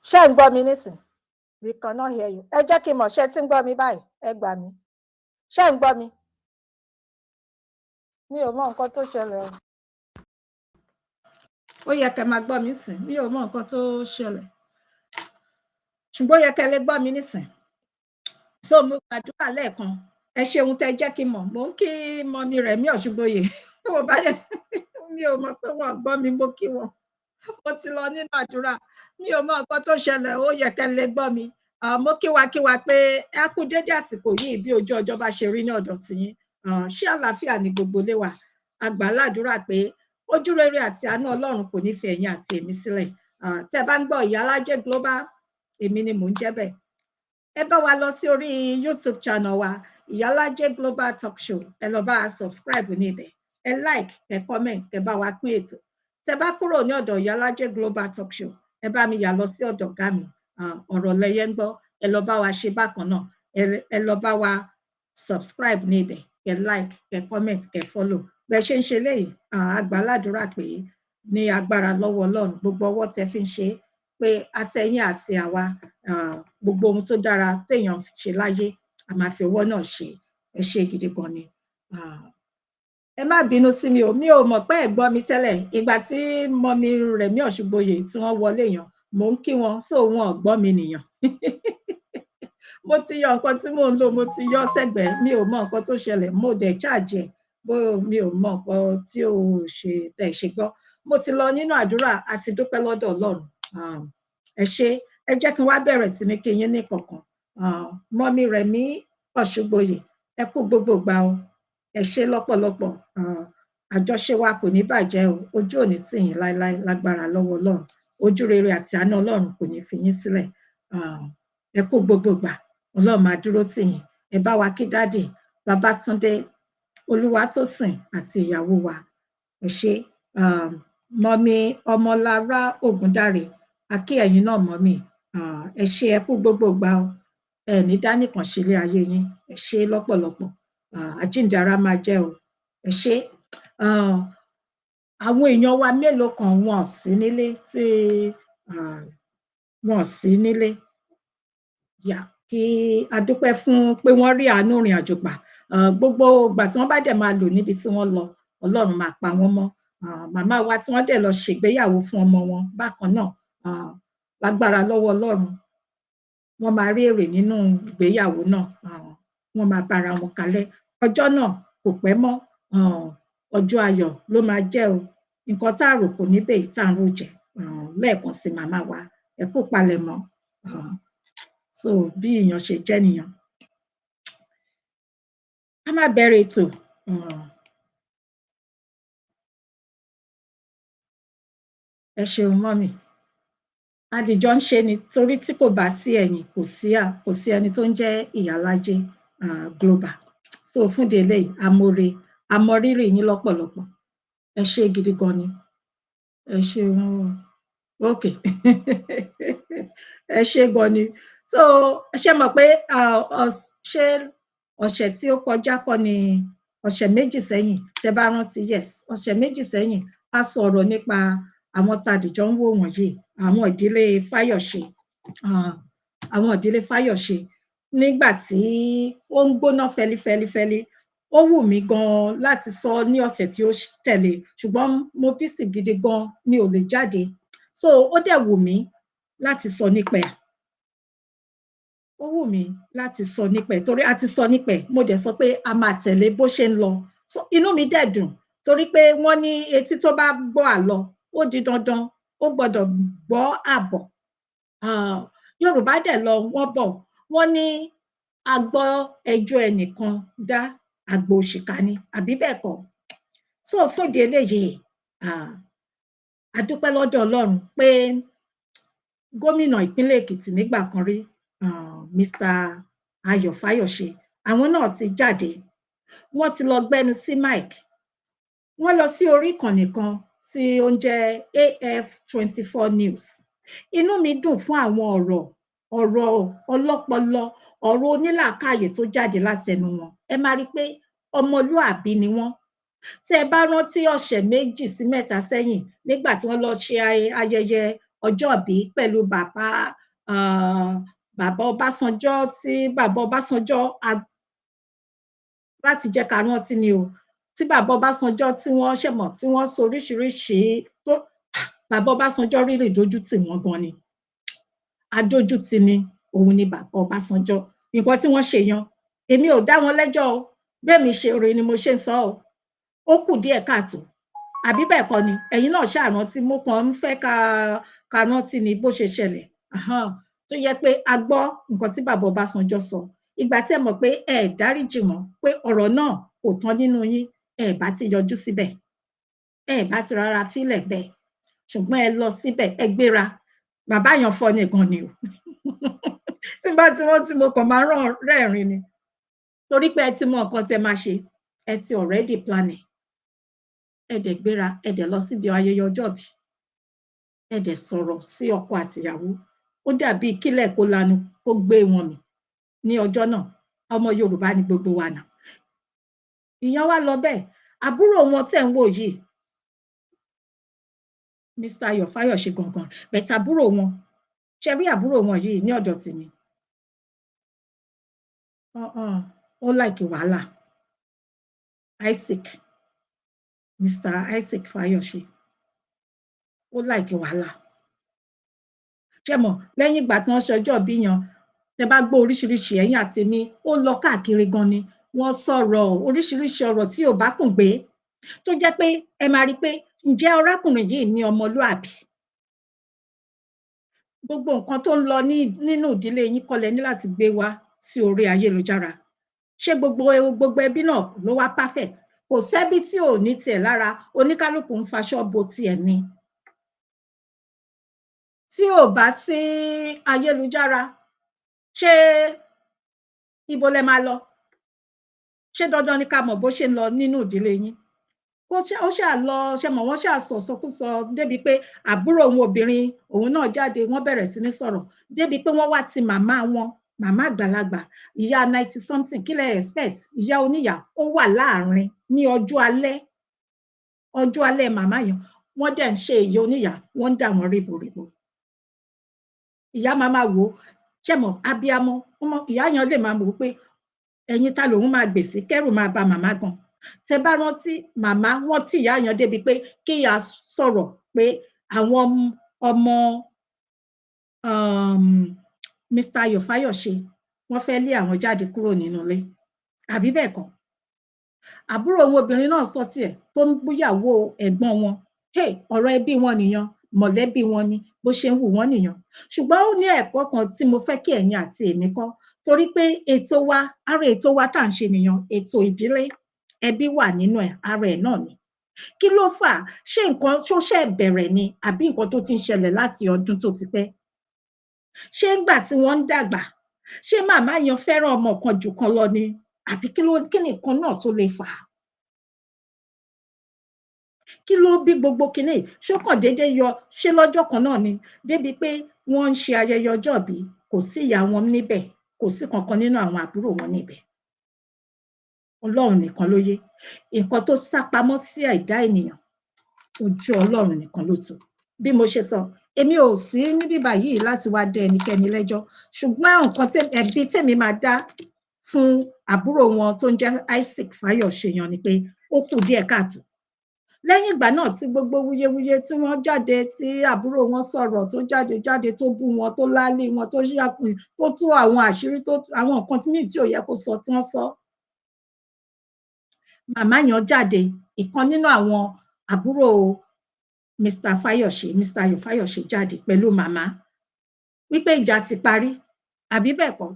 Ṣé ń gbọ́ mi nísìn? We cannot hear you. Ẹ jẹ́ kí n mọ̀ ṣé tí ń gbọ́ mi báyìí. Ẹ gbà mí. Ṣé ń gbọ́ mi? Mi ò mọ nǹkan tó ṣẹlẹ̀ o. Ó yẹ kẹ́ máa gbọ́ mi sìn. Mi ò mọ nǹkan tó ṣẹlẹ̀. Ṣùgbọ́n ó yẹ kẹ́ lè gbọ́ mi nísìn. So mo gbàdúrà lẹ́ẹ̀kan. Ẹ ṣeun tẹ́ jẹ́ kí n mọ̀. Mò ń kí mọ́mí rẹ̀ mí Ọ̀ṣùgbóyè. Mo bá dẹ̀ mi ò mọ̀ pé wọ́n gbọ́ mi, mo kí wọn. Mo ti lọ nínú àdúrà. Mi ò mọ nǹkan tó ṣẹlẹ̀. Ó yẹ kẹ́ lè gbọ́ mi. Mo kí wa pé ẹ kú dédé àsìkò yìí bí ojú ọjọ́ bá ṣe rí ní ọ̀dọ̀ tiyín. Ṣé àlàáfíà ni gbogbo lé wa? A gbà ládùúrà pé ojú rere àti àánú Ọlọ́run kò ní fi ẹ̀yin àti èmi sílẹ̀. Tẹ́ bá ń gbọ́ Ìyálájé Global, èmi ni mò ń jẹ́ bẹ́ẹ̀. Ẹ bá wa lọ sí orí YouTube channel wa, Ìyálájé Global Talk Show. Ẹ lọ bá a subscribe ní ibẹ̀. Ẹ like, ẹ comment, ẹ bá wa pín ètò. Tẹ́ bá kúrò ní ọ̀dọ̀ Ìyálájé Global Talk Show, ẹ bá mi yà lọ sí ọ̀dọ̀ ọ̀gá mi. Ọ̀rọ̀ lẹyẹ ń gbọ́. Ẹ lọ bá wa ṣe bákan náà. Ẹ lọ bá wa subscribe ní ibẹ̀. Ẹ like, ẹ comment, ẹ follow. Bẹ́ẹ̀ ṣe ń ṣe léyìí, a gbà ládùúrà pé ní agbára lọ́wọ́ Ọlọ́run, gbogbo ọwọ́ tẹ́ fi ń ṣe pé àtẹ̀yìn àti àwa, gbogbo ohun tó dára téèyàn ṣe láyé, a máa fi ọwọ́ náà ṣe. Ẹ ṣe gidi gan ni. Ẹ má bínú sí mi ò mọ̀ pé ẹ gbọ́ mi tẹ́lẹ̀. Ìgbà tí mọ́mí rẹ̀ mí Ọ̀ṣùgbóyè tí wọ́n wọlé yàn, mò ń kí wọn, so wọn ò gbọ́ mi nìyàn. Mo ti yọ nǹkan tí mò ń lò, mo ti yọ sẹ́gbẹ̀ẹ́. Mi ò mọ nǹkan tó ṣẹlẹ̀. Mo dẹ̀ charge ẹ̀. Mi ò mọ nǹkan tí ò ṣe tẹ̀ ṣe gbọ́. Mo ti lọ nínú àdúrà àti dúpẹ́ lọ́dọ̀ Ọlọ́run. Ẹ ṣé, ẹ jẹ́ kí n wá bẹ̀rẹ̀ sí ní kí yín ní kọ̀ọ̀kan. Mọ́mí rẹ̀ mí Ọ̀ṣùgbóyè, ẹ kú gbogbo gbà o. Ẹ ṣé lọ́pọ̀lọpọ̀. Àjọṣe wa kò ní bàjẹ́ o. Ojú ò ní tì yín láéláé lágbára lọ́wọ́ Ọlọ́run. Ojú rere àti àánú Ọlọ́run kò ní fi yín sílẹ̀. Ẹ kú gbogbo gbà. Ọlọ́run máa dúró tì yín. Ẹ bá wa kí dádì Babátúndé Olúwatósìn àti ìyàwó wa. Ẹ ṣé. Mọ́mí Ọmọlára Ògúndáre, a kí ẹ̀yin náà mọ́mí. Ẹ ṣé, ẹ kú gbogbo gbà o. Ẹ ní dánìkan ṣe ilé ayé yín. Ẹ ṣé lọ́pọ̀lọpọ̀. Àjíǹde ara máa jẹ́ o. Ẹ ṣé. Àwọn èèyàn wa mélòó kan wọn sí nílé tí wọn sí nílé. Kí a dúpẹ́ fún pé wọ́n rí àánú rìn àjò gbà. Gbogbo ìgbà tí wọ́n bá dẹ̀ máa lò níbi tí wọ́n lọ, Ọlọ́run máa pa wọ́n mọ́. Màmá wa tí wọ́n dẹ̀ lọ ṣègbéyàwó fún ọmọ wọn bákan náà, lágbára lọ́wọ́ Ọlọ́run, wọ́n máa rí èrè nínú ìgbéyàwó náà. Wọ́n máa bára wọn kalẹ̀. Ọjọ́ náà kò pẹ́ mọ́. Ọjọ́ ayọ̀ ló máa jẹ́ o. Nǹkan tá a rò kò ní bẹ́ẹ̀ tá a rò jẹ́. Lẹ́ẹ̀kan sí màmá wa, ẹ kú palẹ̀mọ́. So bí èèyàn ṣe jẹ́ nìyàn. A máa bẹ̀rẹ̀ ètò. Ẹ ṣeun mọ́mì. Adìjọ ń ṣe ni torí tí kò bá sí ẹ̀yin kò sí ẹni tó ń jẹ́ Ìyálájé Global. So fún ìdí eléyìí, àmọrírì yín lọ́pọ̀lọpọ̀. Ẹ ṣé gidi gan ni. Ẹ ṣeun. Ok. Ẹ ṣé gan ni. So ṣé mọ̀ pé ṣé ọ̀sẹ̀ tí ó kọjá kọ́ ni ọ̀sẹ̀ méjì sẹ́yìn, tẹ́ bá rántí, yes, ọ̀sẹ̀ méjì sẹ́yìn a sọ̀rọ̀ nípa àwọn tàdìjọ ń wò wọ̀nyí, àwọn ìdílé Fáyọ̀ṣe. Àwọn ìdílé Fáyọ̀ṣe nígbà tí ó ń gbóná fẹlifẹlifẹli. Ó wù mí gan láti sọ ní ọ̀sẹ̀ tí ó tẹ̀lé, ṣùgbọ́n mo bísí gidi gan, mi ò lè jáde. So ó dẹ̀ wù mí láti sọ nípa ẹ̀. Ó wù mí láti sọ nípa ẹ̀ torí a ti sọ nípa ẹ̀. Mo dẹ̀ sọ pé a máa tẹ̀lé bó ṣe ń lọ. So inú mi dẹ̀ dùn torí pé wọ́n ní etí tó bá gbọ́ àlọ, ó di dandan, ó gbọ́dọ̀ gbọ́ àbọ̀. Yorùbá dẹ̀ lọ wọ́n bọ̀. Wọ́n ní a gbọ́ ẹjọ́ ẹnìkan dá àgbò òṣìkà ni, àbí bẹ́ẹ̀ kọ́. So fún ìdí eléyìí, a dúpẹ́ lọ́dọ̀ Ọlọ́run pé gómìnà ìpínlẹ̀ Èkìtì nígbà kan rí, Mr. Ayọ̀ Fáyọ̀ṣe, àwọn náà ti jáde. Wọ́n ti lọ gbẹ́nu sí Mike. Wọ́n lọ sí orí ìkànnì kan tí ó ń jẹ́ AF24 News. Inú mi dùn fún àwọn ọ̀rọ̀ ọlọ́pọlọ, ọ̀rọ̀ onílàákàyè tó jáde láti ẹnu wọn. Ẹ máa rí pé ọmọlúàbí ni wọ́n. Tẹ́ ẹ bá rántí ọ̀sẹ̀ méjì sí mẹ́ta sẹ́yìn nígbà tí wọ́n lọ ṣe ayẹyẹ ọjọ́bí pẹ̀lú bàbá bàbá Ọbásanjọ́ tí bàbá Ọbásanjọ́ láti jẹ́ ká rántí ni o, tí bàbá Ọbásanjọ́ tí wọ́n ṣẹ̀mọ̀ tí wọ́n sọ oríṣiríṣi tó bàbá Ọbásanjọ́ rí lè dojú tì wọ́n gan ni. Adójútì ni òun ni bàbá Ọbásanjọ́. Nǹkan tí wọ́n ṣe yan, èmi ò dá wọn lẹ́jọ́ o, bẹ́ẹ̀ mi ṣe rè ni mo ṣe ń sọ o. Ó kù díẹ̀ káàtó. Àbí bẹ́ẹ̀ kọ́ ni, ẹ̀yin náà ṣáà rántí, mo kàn ń fẹ́ ká rántí ni bó ṣe ṣẹlẹ̀. Tó yẹ pé a gbọ́ nǹkan tí bàbá Ọbásanjọ́ sọ. Ìgbà tí ẹ mọ̀ pé ẹ dáríjì wọ́n, pé ọ̀rọ̀ náà kò tán nínú yín, ẹ bá ti yọjú síbẹ̀. Ẹ bá ti rárá fílẹ̀ bẹ́ẹ̀. Ṣùgbọ́n ẹ lọ síbẹ̀, ẹ gbéra. Bàbá yàn fọ́ nìkan ni o. Tí bá tí wọ́n tí mo kàn máa rẹ́rìn ni. Torí pé ẹ ti mọ nǹkan tẹ máa ṣe, ẹ ti already planning. Ẹ dẹ̀ gbéra, ẹ dẹ̀ lọ síbi ayẹyẹ ọjọ́bí. Ẹ dẹ̀ sọ̀rọ̀ sí ọkọ àtìyàwó. Ó dàbí kílẹ̀ kó lanu kó gbé wọn mì ní ọjọ́ náà. Ọmọ Yorùbá ni gbogbo wa náà. Ìyẹn wá lọ bẹ́ẹ̀. Àbúrò wọn tẹ̀ ń wò yìí, Mr. Ayọ̀ Fáyọ̀ṣe gangan, bẹ̀tẹ̀ àbúrò wọn, ṣe rí àbúrò wọn yìí ní ọ̀dọ̀ tèmi. Ó like wàhálà. Isaac, Mr. Isaac Fayose, ó like wàhálà. Ṣé mọ̀, lẹ́yìn ìgbà tí wọ́n ṣe ọjọ́ ìbí yan, tẹ bá gbọ́ oríṣiríṣi ẹ̀yìn àti mi, ó lọ káàkiri gan ni. Wọ́n sọ̀rọ̀ oríṣiríṣi ọ̀rọ̀ tí ò bá kùn gbé, tó jẹ́ pé ẹ máa rí pé ǹjẹ́ arákùnrin yìí ní ọmọlúàbí? Gbogbo nǹkan tó ń lọ nínú ìdílé yín kọ́ lẹ ní láti gbé wá sí orí ayélujára. Ṣé gbogbo ẹbí náà ló wá perfect? Kò sẹ́bí tí ò ní tiẹ̀ lára, oníkálùkù ń faṣọ bo tiẹ̀ ni. Tí ò bá sí ayélujára, ṣé ibo lẹ máa lọ? Ṣé dandan ni ká mọ̀ bó ṣe ń lọ nínú ìdílé yín? Ó ṣáà lọ, ṣe mọ̀, wọ́n ṣáà sọ̀sọkúsọ débi pé àbúrò òun obìnrin òun náà jáde, wọ́n bẹ̀rẹ̀ sí ní sọ̀rọ̀ débi pé wọ́n wá ti màmá wọn, màmá àgbàlagbà, ìyá 90 something, kí lẹ expect? Ìyá oníyà ó wà láàrin ní ọjọ́ alẹ́ màmá yẹn, wọ́n dẹ̀ ń ṣe ìyá oníyà, wọ́n ń dà wọ́n ríboríbo. Ìyá máa wò, ṣe mọ̀, abiyamọ, ìyá yẹn lè máa wò pé ẹ̀yin ta lòun máa gbèsè, kẹ́rù máa ba màmá gan. Tẹ bá rántí, màmá wọ́n tí ìyá yẹn débi pé kí ìyá sọ̀rọ̀ pé àwọn ọmọ Mr. Ayọ̀ Fáyọ̀ṣe wọ́n fẹ́ lé àwọn jáde kúrò nínú ilé. Àbí bẹ́ẹ̀ kọ́? Àbúrò wọn obìnrin náà sọ tiẹ̀ tó ń búyàwó ẹ̀gbọ́n wọn. Ọ̀rọ̀ ẹbí wọn nìyẹn, mọ̀lẹ́bí wọn ni, bó ṣe ń wù wọ́n nìyẹn. Ṣùgbọ́n ó ní ẹ̀kọ́ kan tí mo fẹ́ kí ẹ̀yin àti èmi kọ́, torí pé ètò wa, ara ètò wa tá à ń ṣe nìyẹn, ètò ìdílé, ẹbí wà nínú ẹ̀, ara ẹ̀ náà ni. Kí ló fà á? Ṣé nǹkan tó ṣe bẹ̀rẹ̀ ni àbí nǹkan tó ti ń ṣẹlẹ̀ láti ọdún tó ti pẹ́? Ṣé ńgbà tí wọ́n ń dàgbà, ṣé màmá yẹn fẹ́ràn ọmọ kan jù kan lọ ni? Àbí kí ni nǹkan náà tó lè fà á? Kí ló bí gbogbo kinní? Ṣó kàn déédéé yọ, ṣé lọ́jọ́ kan náà ni? Débi pé wọ́n ń ṣe ayẹyẹ ọjọ́ ìbí, kò sí ìyá wọn níbẹ̀, kò sí kankan nínú àwọn àbúrò wọn níbẹ̀. Ọlọ́run nìkan ló yé. Nǹkan tó sápamọ́ sí ẹ̀dá ènìyàn, ojú Ọlọ́run nìkan ló tó. Bí mo ṣe sọ, èmi ò sí níbí báyìí láti wá dá ẹnikẹ́ni lẹ́jọ́, ṣùgbọ́n nǹkan ẹ̀bi tèmi máa dá fún àbúrò wọn tó ń jẹ́ Isaac Fáyọ̀ṣe yan ni pé ó kù díẹ̀ káàtó. Lẹ́yìn ìgbà náà tí gbogbo wuyewuye tí wọ́n jáde, tí àbúrò wọn sọ̀rọ̀ tó jáde tó bú wọn, tó lálé wọn, tó ṣàpùn, tó tú àwọn àṣírí, tó àwọn nǹkan míì tí ò yẹ kó sọ tí wọ́n sọ. Màmá yẹn jáde, ìkan nínú àwọn àbúrò Mr. Fayose, Mr. Ayọ̀ Fáyọ̀ṣe jáde pẹ̀lú màmá wípé ìjà ti parí. Àbí bẹ́ẹ̀ kọ́?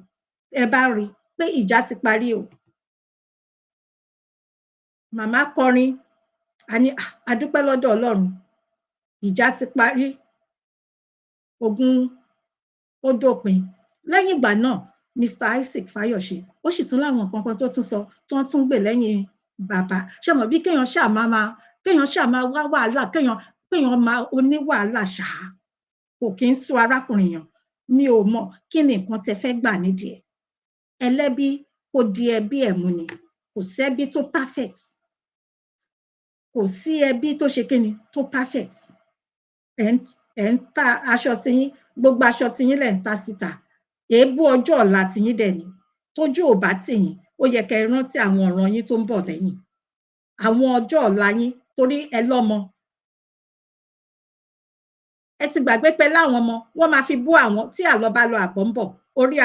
Ẹ bá rí pé ìjà ti parí o. Màmá kọrin, a dúpẹ́ lọ́dọ̀ Ọlọ́run, ìjà ti parí, ogun ó dópin. Lẹ́yìn ìgbà náà, Mr. Isaac Fayose, ó sì tún láwọn nǹkan kan tó tún sọ, tó ń tún gbè lẹ́yìn bàbá. Ṣé mọ̀ bí kéèyàn ṣáà máa wá wàhálà, kéèyàn máa oní wàhálà ṣáá, kò kí ń sú arákùnrin yẹn. Mi ò mọ̀ kí ni nǹkan tẹ fẹ́ gbà nídìí ẹ̀. Ẹlẹ́bí kò di ẹbí ẹ̀ mú ni, kò sẹ́bí tó perfect. Kò sí ẹbí tó ṣe kíni tó perfect. ẹ̀ ń ta aṣọ tiyín, gbogbo aṣọ tiyín lẹ̀ ń ta síta. Èébú ọjọ́ ọ̀la tiyín dẹ̀ ni. Tójú ò bá tì yín, ó yẹ kẹ́ ẹ rántí àwọn ọ̀ràn yín tó ń bọ̀ lẹ́yìn. Àwọn ọjọ́ ọ̀la yín, torí ẹ lọ́mọ. Ẹ ti gbàgbé pé láwọn ọmọ, wọ́n máa fi bú àwọn tí àlọ́ bá lọ àbọ̀ ń bọ̀. Orí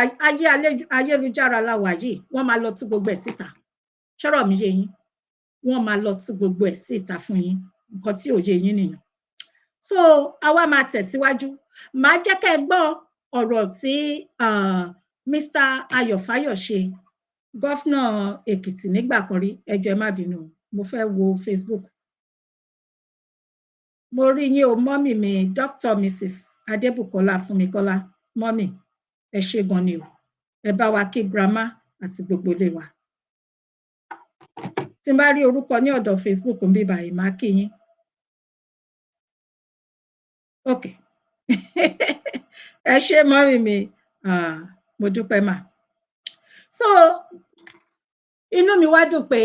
ayélujára la wà yìí, wọ́n máa lọ tú gbogbo ẹ̀ síta. Ṣọ́rọ̀ mi yé yín? Wọ́n máa lọ tú gbogbo ẹ̀ síta fún yín. Nǹkan tí ò yé yín nìyẹn. So àwa máa tẹ̀síwájú. Màá jẹ́ kẹ́ ẹ gbọ́ ọ̀rọ̀ tí Mr. Ayọ̀ Fayose, gọ́fúnà Èkìtì nígbà kan rí. Ẹ jọ̀ọ́ ẹ má bínú, mo fẹ́ wo Facebook. Mo rí yín o, mọ́mì mi, Dr. Mrs. Adébùkọ́lá Fúnmikọ́lá, mọ́mì, ẹ ṣé gan ni o. Ẹ bá wa kí grandma àti gbogbo ilé wa. Tí n bá rí orúkọ ní ọ̀dọ̀ Facebook ń bí báyìí, máa kí yín. Ok. Ẹ ṣé mọ́mì mi, mo dúpẹ́ mà. So inú mi wá dùn pé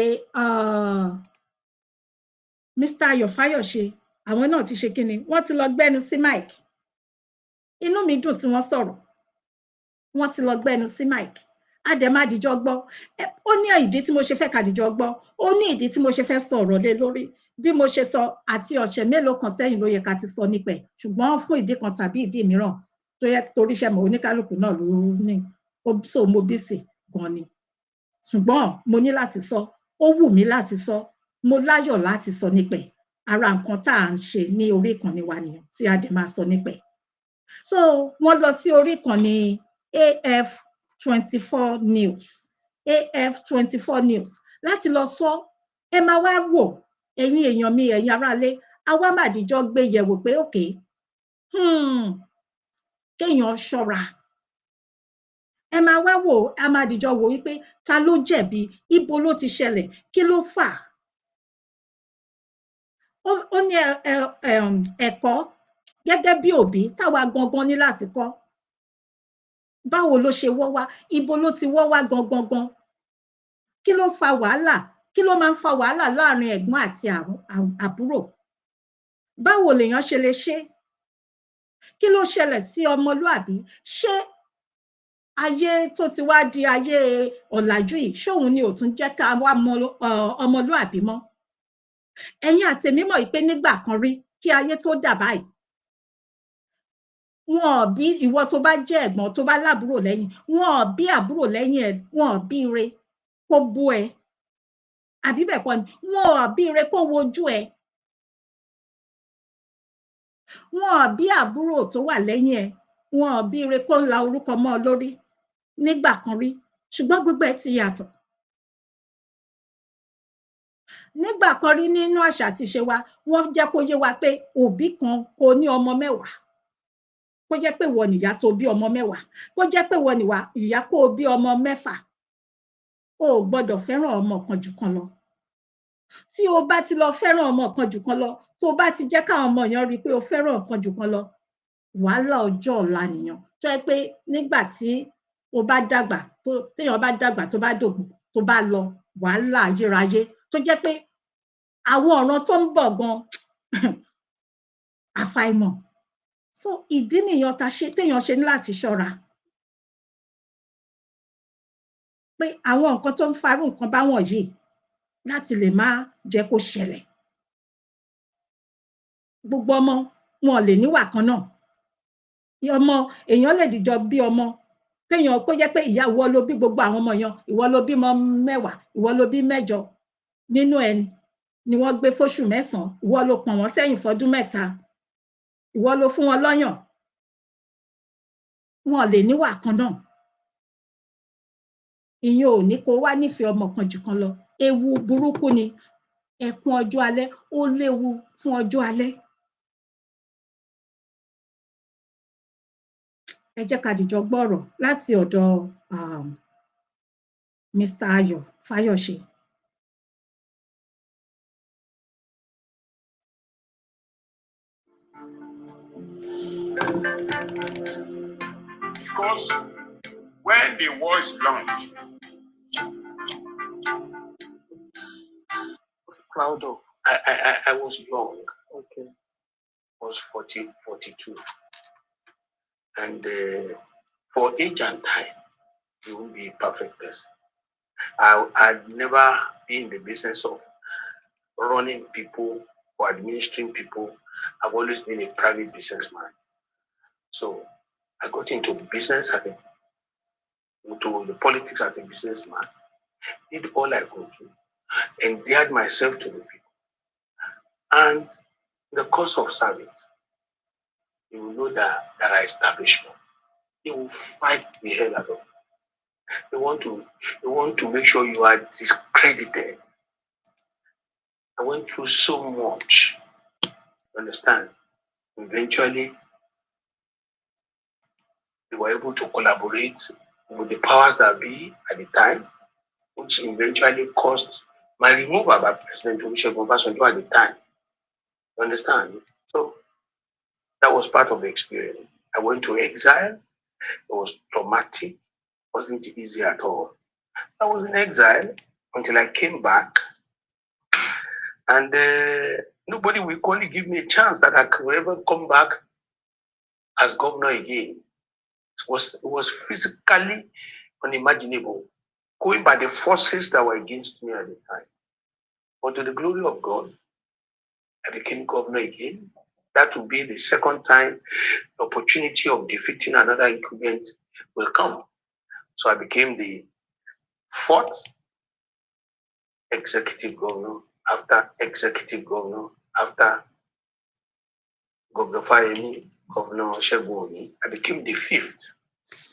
Mr. Ayọ̀ Fayose, àwọn náà ti ṣe kíni, wọ́n ti lọ gbẹ́nu sí mic. Inú mi dùn tí wọ́n sọ̀rọ̀. Wọ́n ti lọ gbẹ́nu sí mic. A dẹ̀ máa dìjọ gbọ́. Ó ní ìdí tí mo ṣe fẹ́ ká dìjọ gbọ́. Ó ní ìdí tí mo ṣe fẹ́ sọ̀rọ̀ lé lórí. Bí mo ṣe sọ àti ọ̀sẹ̀ mélòó kan sẹ́yìn ló yẹ ká ti sọ nípa ẹ̀. Ṣùgbọ́n fún ìdí kan tàbí ìdí mìíràn tó yẹ torí iṣẹ́ mọ̀ oníkálùkù náà ló ní. So mo busy gan ni. Ṣùgbọ́n mo ní láti sọ. Ó wù mí láti sọ. Mo láyọ̀ láti sọ nípa ẹ̀. Ara nǹkan tá à ń ṣe ní orí ìkànnì wa nìyẹn tí a dẹ̀ máa sọ nípa ẹ̀. So wọ́n lọ sí orí ìkànnì AF24 News. AF24 News. Láti lọ sọ, ẹ máa wá wò, ẹ̀yin èèyàn mi, ẹ̀yin aráalé, àwa máa dìjọ gbé yẹ̀wò pé òkè, kéèyàn ṣọ́ra. Ẹ máa wá wò, a máa dìjọ wò wípé ta ló jẹ̀bi, ibo ló ti ṣẹlẹ̀, kí ló fà? Ó ní ẹ̀kọ́ gẹ́gẹ́ bí òbí táwa gangan ní láti kọ́. Báwo ló ṣe wọ́ wá? Ibo ló ti wọ́ wá gangan? Kí ló fa wàhálà? Kí ló máa ń fa wàhálà láàrin ẹ̀gbọ́n àti àbúrò? Báwo lèèyàn ṣe lè ṣe? Kí ló ṣẹlẹ̀ sí ọmọlúàbí? Ṣé ayé tó ti wá di ayé ọ̀làjú yìí, ṣóun ni ò tún jẹ́ ká wá mọ ọmọlúàbí mọ́? Ẹ̀yin àti èmi mọ̀ pé nígbà kan rí kí ayé tó dà báyìí, wọn ò bí ìwọ tó bá jẹ́ ẹ̀gbọ́n tó bá lábúrò lẹ́yìn, wọn ò bí àbúrò lẹ́yìn ẹ̀, wọn ò bí ire kó bú ẹ. Àbí bẹ́ẹ̀ kọ́ ni, wọn ò bí ire kó wojú ẹ. Wọn ò bí àbúrò tó wà lẹ́yìn ẹ, wọn ò bí ire kó la orúkọ mọ́ ọ lórí nígbà kan rí. Ṣùgbọ́n gbogbo ẹ ti yàtọ̀. Nígbà kan rí nínú àṣà àti ìṣe wa, wọ́n jẹ́ kó yé wa pé òbí kan kò ní ọmọ 10. Kó jẹ́ pé ìwọ nìyá tó bí ọmọ 10. Kó jẹ́ pé ìwọ ìyá kó bí ọmọ 6. O ò gbọ́dọ̀ fẹ́ràn ọmọ kan jù kan lọ. Tí o bá ti lọ fẹ́ràn ọmọ kan jù kan lọ, tó bá ti jẹ́ káwọn ọmọ yẹn rí i pé o fẹ́ràn kan jù kan lọ, wàhálà ọjọ́ ọ̀la nìyẹn. Tó yẹ pé nígbà tí o bá dàgbà, téèyàn bá dàgbà tó bá dògbò, tó bá lọ, wàhálà ayérayé. Tó jẹ́ pé àwọn ọ̀ràn tó ń bọ̀ gan àfàìmọ̀. So ìdí nìyẹn téèyàn ṣe ní láti ṣọ́ra. Pé àwọn nǹkan tó ń farú nǹkan báwọn yìí láti lè má jẹ́ kó ṣẹlẹ̀. Gbogbo ọmọ wọn lè níwà kan náà. Ọmọ èèyàn lè dìjọ bí ọmọ kéèyàn kó jẹ́ pé ìwọ ló bí gbogbo àwọn ọmọ yẹn, ìwọ ló bímọ 10, ìwọ ló bí 8. Nínú ẹni ni wọ́n gbé fóṣù 9, ìwọ ló pọ̀n wọ́n sẹ́yìn fọdún 3, ìwọ ló fún wọn lọ́yàn. Wọn lè níwà kan náà. Ìyẹn ò ní kó wá nífẹ̀ẹ́ ọmọ kan jù kan lọ. Ewu burúkú ni. Ẹkún ọjọ́ alẹ́, ó léwu fún ọjọ́ alẹ́. Ẹ jẹ́ ká dìjọ gbọ́rọ̀ láti ọ̀dọ̀ Mr. Ayọ̀ Fayose. Because when the war is launched, was proud of. I was young. Okay. I was 14 42. And for age and time, you won't be a perfect person. I'd never been in the business of running people or administering people. I've always been a private businessman. So I got into business, into the politics as a businessman, did all I could do, endeared myself to the people. And in the course of service, you will know that there are establishments. They will fight the hell out of you. They want to make sure you are discredited. I went through so much. Understand? Eventually, they were able to collaborate with the powers that be at the time, which eventually caused my removal by President Olusegun Obasanjo at the time. You understand? So that was part of the experience. I went to exile. It was traumatic. It wasn't easy at all. I was in exile until I came back, and nobody will only give me a chance that I could ever come back as governor again. It was physically unimaginable, going by the forces that were against me at the time. But to the glory of God, I became governor again. That will be the second time the opportunity of defeating another incumbent will come. So I became the fourth executive governor after Governor Fayose, Governor Shegun. I became the fifth.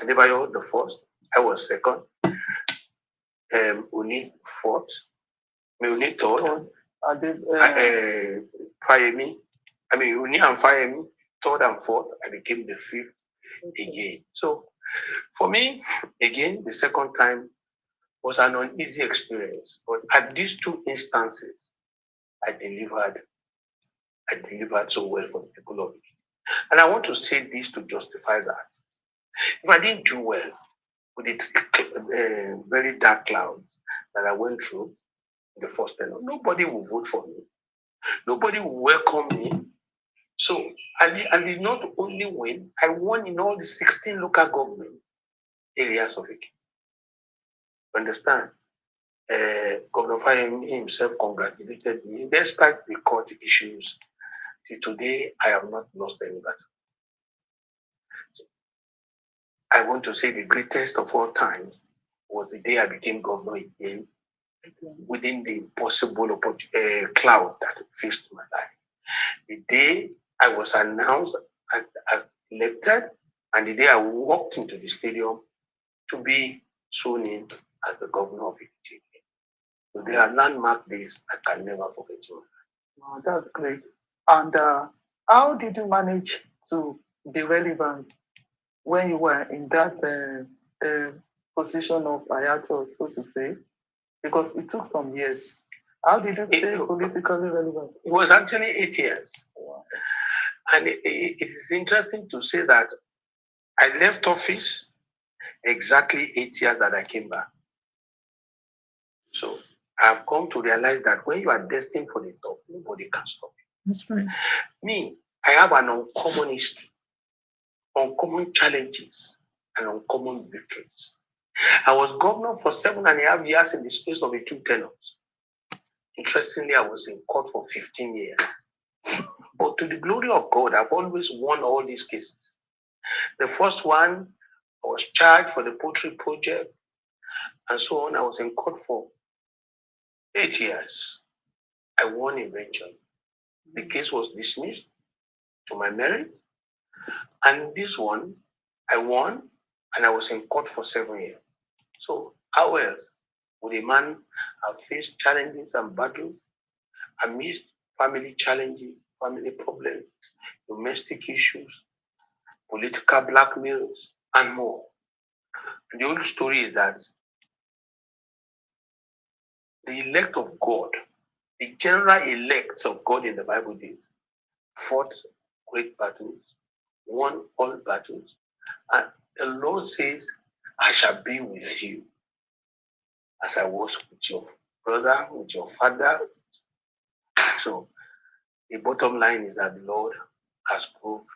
Adebayo the first. I was second. Oni fourth. Oni third. Fayemi. Oni and Fayemi, third and fourth. I became the fifth again. So for me, again, the second time was an uneasy experience. But at these two instances, I delivered so well for the people of it. And I want to say this to justify that. If I didn't do well with the very dark clouds that I went through in the first tenure, nobody will vote for me. Nobody will welcome me. So I did not only win, I won in all the 16 local government areas of it. Understand? Governor Fayemi himself congratulated me despite the court issues. Till today, I have not lost any battle. I want to say the greatest of all times was the day I became governor again, within the possible cloud that faced my life. The day I was announced as elected, and the day I walked into the stadium to be sworn in as the governor of Ekiti. So there are landmark days I can never forget. Wow, that's great. And how did you manage to be relevant when you were in that position of hiatus, so to say? Because it took some years. How did you stay politically relevant? It was actually 8 years. Wow. And it is interesting to say that I left office exactly 8 years that I came back. So I've come to realize that when you are destined for the top, nobody can stop you. That's right. Me, I have an uncommon history, uncommon challenges, and uncommon victories. I was governor for 7.5 years in the space of the 2 tenures. Interestingly, I was in court for 15 years. But to the glory of God, I've always won all these cases. The first one, I was charged for the poultry project, and so on. I was in court for 8 years. I won eventually. The case was dismissed to my merit. And this one, I won, and I was in court for 7 years. So how else would a man have faced challenges and battles amidst family challenges, family problems, domestic issues, political blackmails, and more? And the only story is that the elect of God, the general elects of God in the Bible days, fought great battles, won all battles, and the Lord says, I shall be with you as I was with your brother, with your father. So the bottom line is that the Lord has proved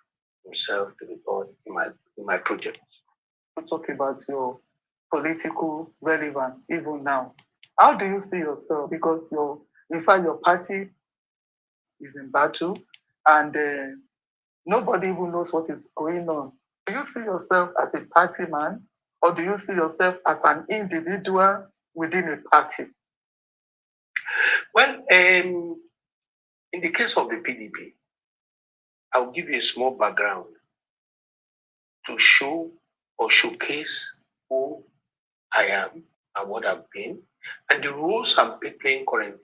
himself to be God in my project. To talk about your political relevance even now. How do you see yourself? Because in fact, your party is in battle and nobody even knows what is going on. Do you see yourself as a party man or do you see yourself as an individual within a party? Well, in the case of the PDP, I'll give you a small background to show or showcase who I am and what I've been and the roles I'm playing currently.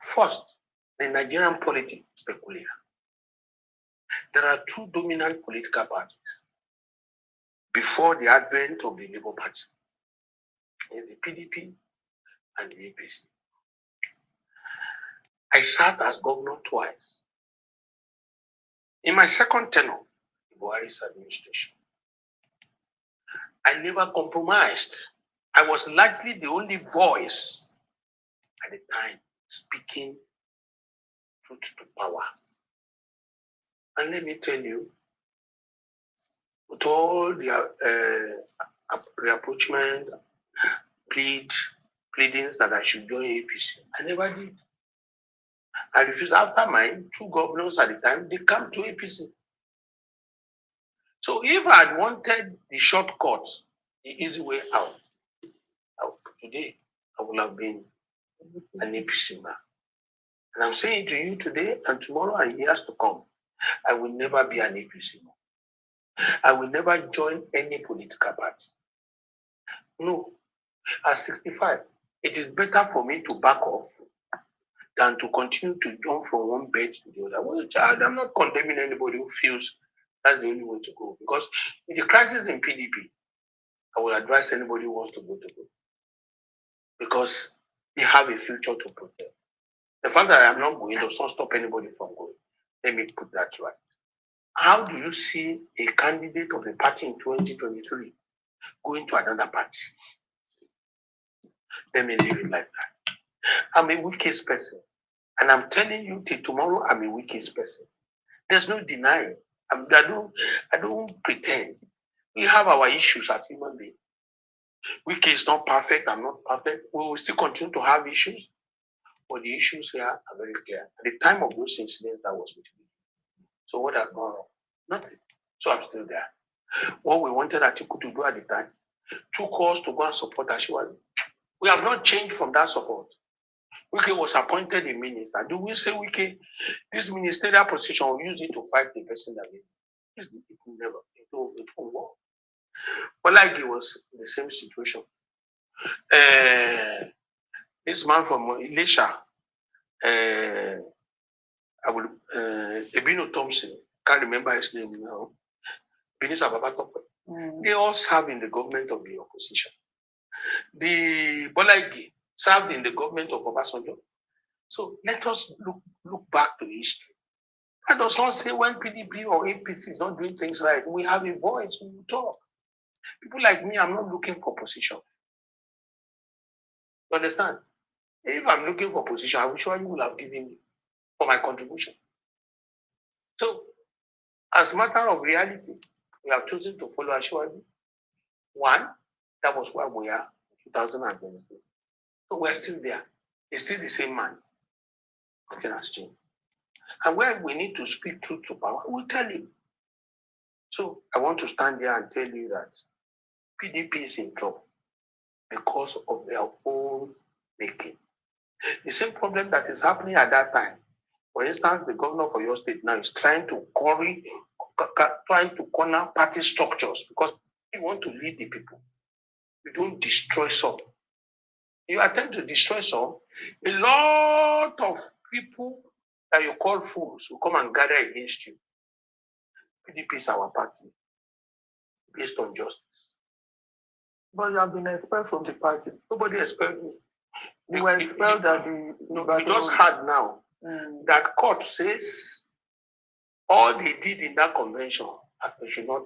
First, the Nigerian politics is peculiar. There are two dominant political parties before the advent of the Labour Party. The PDP and the APC. I served as governor twice. In my second tenure, Buhari's administration, I never compromised. I was likely the only voice at the time speaking truth to power. And let me tell you, with all the rapprochement, pleadings that I should join APC, I never did. I refused. After my two governors at the time, they come to APC. So if I had wanted the shortcut, the easy way out, today I would have been an APC man. And I'm saying to you today and tomorrow and years to come, I will never be an APC man. I will never join any political party. No. At 65, it is better for me to back off than to continue to jump from one bed to the other. Well, child, I'm not condemning anybody who feels that's the only way to go. Because in the crisis in PDP, I will advise anybody who wants to go. Because they have a future to protect. The fact that I am not going does not stop anybody from going. Let me put that right. How do you see a candidate of the party in 2023 going to another party? Let me leave it like that. I'm a weakest person. And I'm telling you till tomorrow, I'm a weakest person. There's no denying. I don't pretend. We have our issues as human beings. Wiki is not perfect. I'm not perfect. We will still continue to have issues. But the issues here are very clear. At the time of those incidents, that was with me. So what has gone wrong? Nothing. So I'm still there. What we wanted Atiku to do at the time took us to go and support Ashwari. We have not changed from that support. Wike was appointed a minister. Do we say Wike, this ministerial position, will use it to fight the person that we? It will never. It won't work. But like it was in the same situation. This man from Elisha, Ebino Thompson, can't remember his name now. They all serve in the government of the opposition. The Bolaigi served in the government of Obasanjo. So let us look back to history. That does not say when PDP or APC is not doing things right, we have a voice, we will talk. People like me, I'm not looking for position. You understand? If I'm looking for position, I'm sure you will have given me for my contribution. So, as a matter of reality, we have chosen to follow Ashwari. One, that was where we are in 2022. So we're still there. He's still the same man. Nothing has changed. And where we need to speak truth to power, we'll tell him. So I want to stand there and tell you that PDP is in trouble because of their own making. The same problem that is happening at that time. For instance, the governor of your state now is trying to corner party structures because you want to lead the people. You don't destroy some. You attempt to destroy some, a lot of people that you call fools will come and gather against you. PDP is our party based on justice. But you have been expelled from the party. Nobody expelled me. You were expelled at the... We just heard now that court says all they did in that convention should not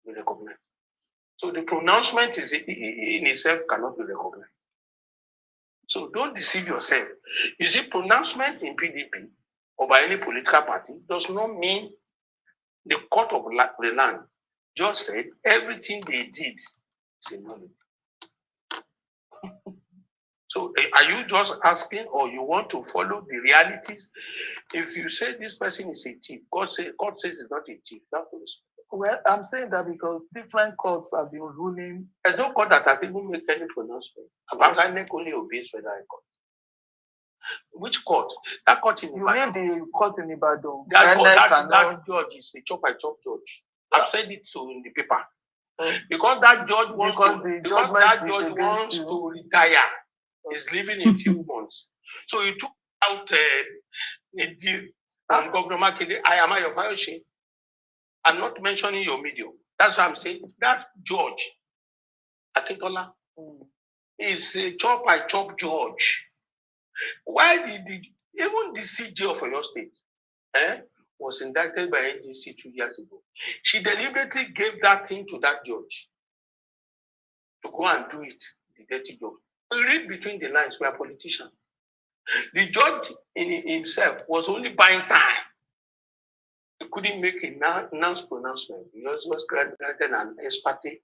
be recognized. So the pronouncement is in itself cannot be recognized. So don't deceive yourself. You see, pronouncement in PDP or by any political party does not mean the court of the land just said everything they did is a nullity. So are you just asking, or you want to follow the realities? If you say this person is a thief, God says it's not a thief. That was. Well, I'm saying that because different courts have been ruling. There's no court that has even made any pronouncement. About INEC only obeys federal court. Which court? That court in Ibadan. You mean the court in Ibadan? That judge is a chop-by-chop judge. I've said it in the paper. Because that judge wants to retire. He's leaving in a few months. So he took out a deal from Governor Makinde. I am your Fayose. I'm not mentioning your medium. That's what I'm saying. That judge, Akintola, is a chop-by-chop judge. Why did even the CJ of your state was indicted by NGC 2 years ago? She deliberately gave that thing to that judge to go and do it, the dirty job. We read between the lines, we are politicians. The judge in himself was only buying time. He couldn't make a pronouncement. He was granted an ex parte.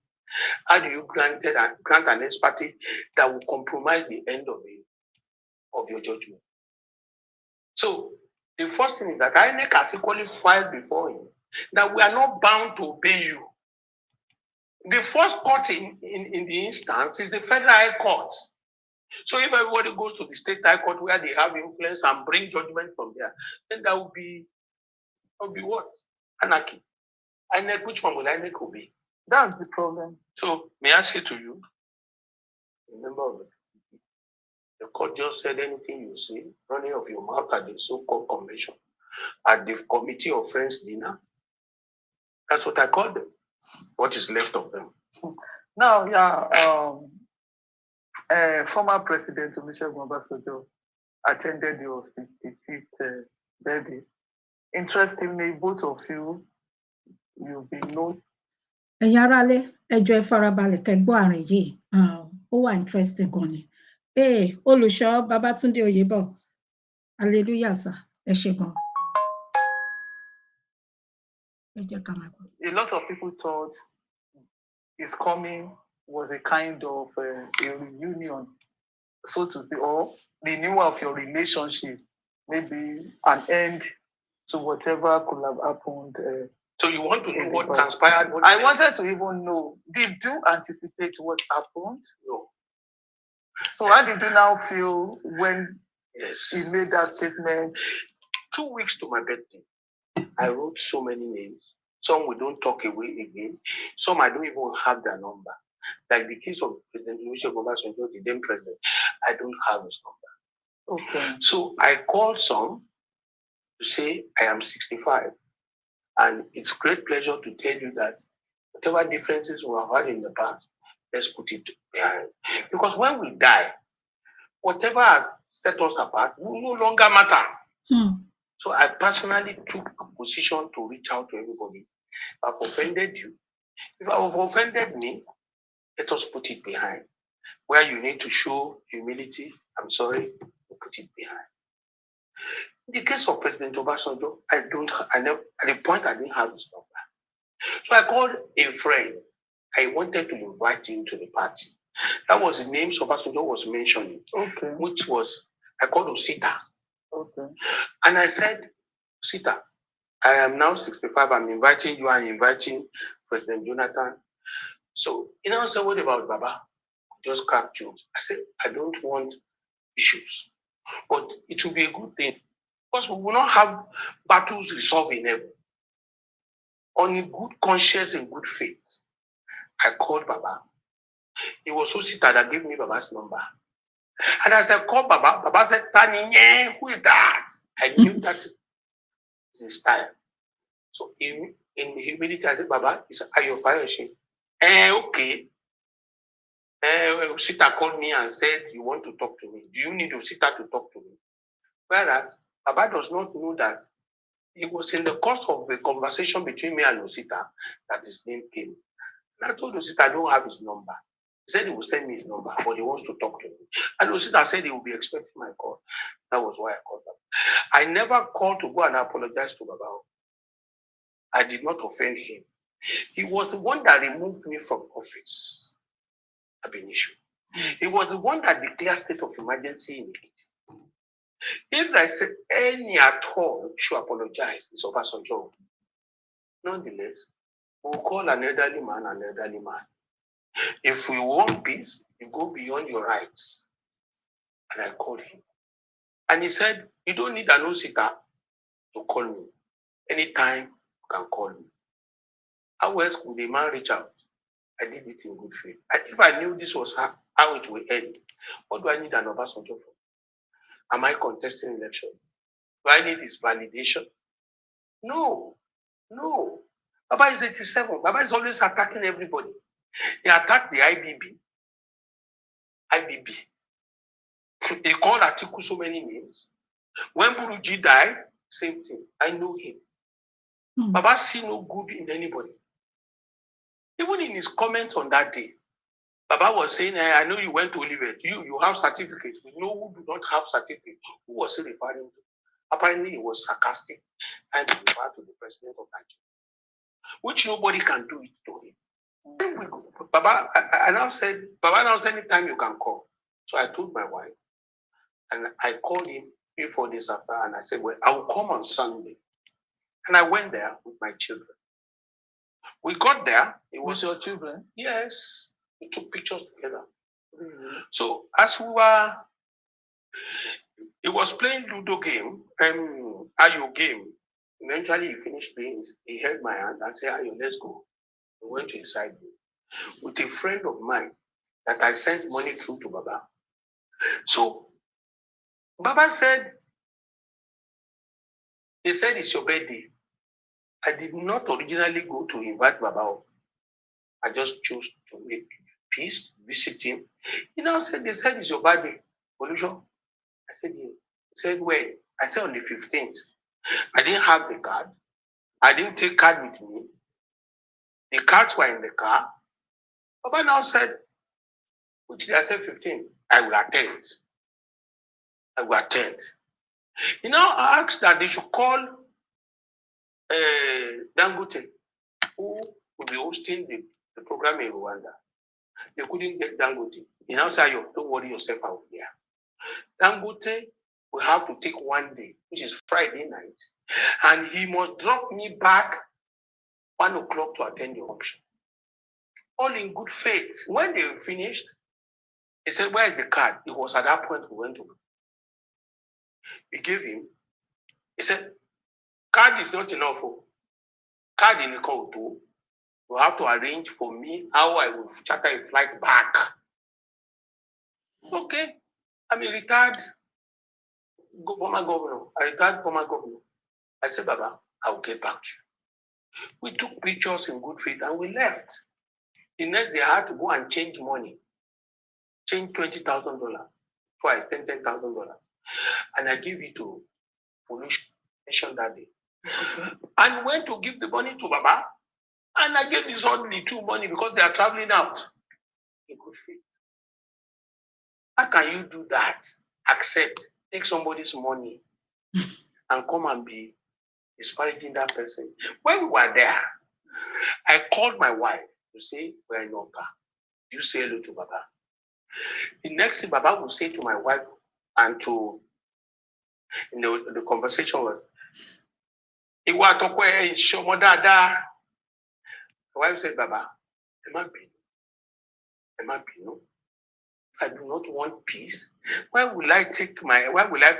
How do you grant an ex parte that will compromise the end of your judgment? So the first thing is that INEC has equally filed before him that we are not bound to obey you. The first court in the instance is the Federal High Court. So if everybody goes to the State High Court where they have influence and bring judgment from there, then that would be what? Anarchy. INEC, which one will INEC obey? That's the problem. So may I say to you, remember of it. The court just said anything you say, running of your mouth at the so-called convention, at the Committee of Friends dinner. That's what I call them. What is left of them? Now, former President Olusegun Obasanjo attended your 65th birthday. Interestingly, both of you, you've been known. Ẹ̀yin aráalé, ẹ jọ̀ọ́ ẹ farabalẹ̀ kẹ́ gbọ́ àárín yìí. Ó wà interesting gan ni. Olùṣọ́ Babátúndé Oyèbọ̀, hallelujah sir, ẹ ṣé gan. Ẹ jẹ́ ká máa gbọ́. A lot of people thought his coming was a kind of a reunion, so to say, or renewal of your relationship, maybe an end to whatever could have happened. So you want to know what transpired? I wanted to even know, did you anticipate what happened? No. So how did you now feel when he made that statement? 2 weeks to my birthday, I wrote so many names. Some we don't talk away again. Some I don't even have their number. Like the case of President Olusegun Obasanjo, the then president, I don't have his number. Okay. So I called some to say I am 65. And it's great pleasure to tell you that whatever differences we have had in the past, let's put it behind. Because when we die, whatever has set us apart will no longer matter. So I personally took a position to reach out to everybody. If I've offended you, if I have offended me, let us put it behind. Where you need to show humility, I'm sorry, we'll put it behind. In the case of President Obasanjo, at the point I didn't have his number. So I called a friend. I wanted to invite him to the party. That was the name Obasanjo was mentioning, which was, I called Osita. Okay. And I said, Osita, I am now 65. I'm inviting you. I'm inviting President Jonathan. So, I said, what about Baba? Just crack jokes. I said, I don't want issues. But it will be a good thing. Because we will not have battles resolved in heaven. On a good conscience and good faith, I called Baba. It was Osita that gave me Baba's number. And as I called Baba, Baba said, Tani, who is that? I knew that is his style. So in the humility, I said, Baba, it's Fayose. Okay. Osita called me and said, you want to talk to me. Do you need Osita to talk to me? Whereas Baba does not know that it was in the course of the conversation between me and Osita that his name came. And I told Osita I don't have his number. He said he will send me his number, but he wants to talk to me. And Osita said he will be expecting my call. That was why I called him. I never called to go and apologize to Baba. I did not offend him. He was the one that removed me from office. Abenishu. He was the one that declared state of emergency in Ekiti. If I said any at all should apologize, it's Obasanjo. Nonetheless, we'll call an elderly man an elderly man. If we want peace, you go beyond your rights. And I called him. And he said, you don't need an OCTA to call me. Anytime you can call me. How else could the man reach out? I did it in good faith. And if I knew this was how it will end, what do I need an Obasanjo for? Am I contesting election? Do I need his validation? No. Baba is 87. Baba is always attacking everybody. He attacked the IBB. He called Atiku so many names. When Buruji died, same thing. I know him. Baba see no good in anybody. Even in his comments on that day, Baba was saying, I know you went to Olivet. You have certificates. We know who do not have certificates. Who was he referring to? Apparently, he was sarcastic and he referred to the president of Nigeria, which nobody can do it to him. Then we go. Baba now said, anytime you can call. So I told my wife, and I called him 3-4 days after, and I said, well, I will come on Sunday. And I went there with my children. We got there. It was your children? Yes. We took pictures together. So as we were, he was playing Ludo game, Ayo game. Eventually he finished playing. He held my hand and said, Ayo, let's go. We went to his side with a friend of mine that I sent money through to Baba. So Baba said, he said it's your birthday. I did not originally go to invite Baba. I just chose to make peace, visit him. He now said, they said it's your birthday. Olujo? I said, yeah. He said, when? I said, on the 15th. I didn't have the card. I didn't take card with me. The cards were in the car. Baba now said, which day? I said 15. I will attend. He now asked that they should call Dangote, who will be hosting the program in Rwanda. They couldn't get Dangote. He now said, don't worry yourself out there. Dangote will have to take one day, which is Friday night, and he must drop me back 1 o'clock to attend the auction. All in good faith. When they finished, he said, where is the card? It was at that point we went to. We gave him. He said, card is not enough. Card in the code too. You have to arrange for me how I will charter a flight back. Okay. I'm a retired former governor. I said, Baba, I'll get back to you. We took pictures in good faith and we left. The next day I had to go and change money. Change $20,000. Twice, $10,000. And I gave it to pollution that day. And went to give the money to Baba. And I gave his only 2 money because they are traveling out. In good faith. How can you do that? Accept, take somebody's money and come and be disparaging that person. When we were there, I called my wife to say, we're in Opa. You say hello to Baba. The next thing Baba will say to my wife and to, the conversation was, my wife said, Baba, I do not want peace. Why will I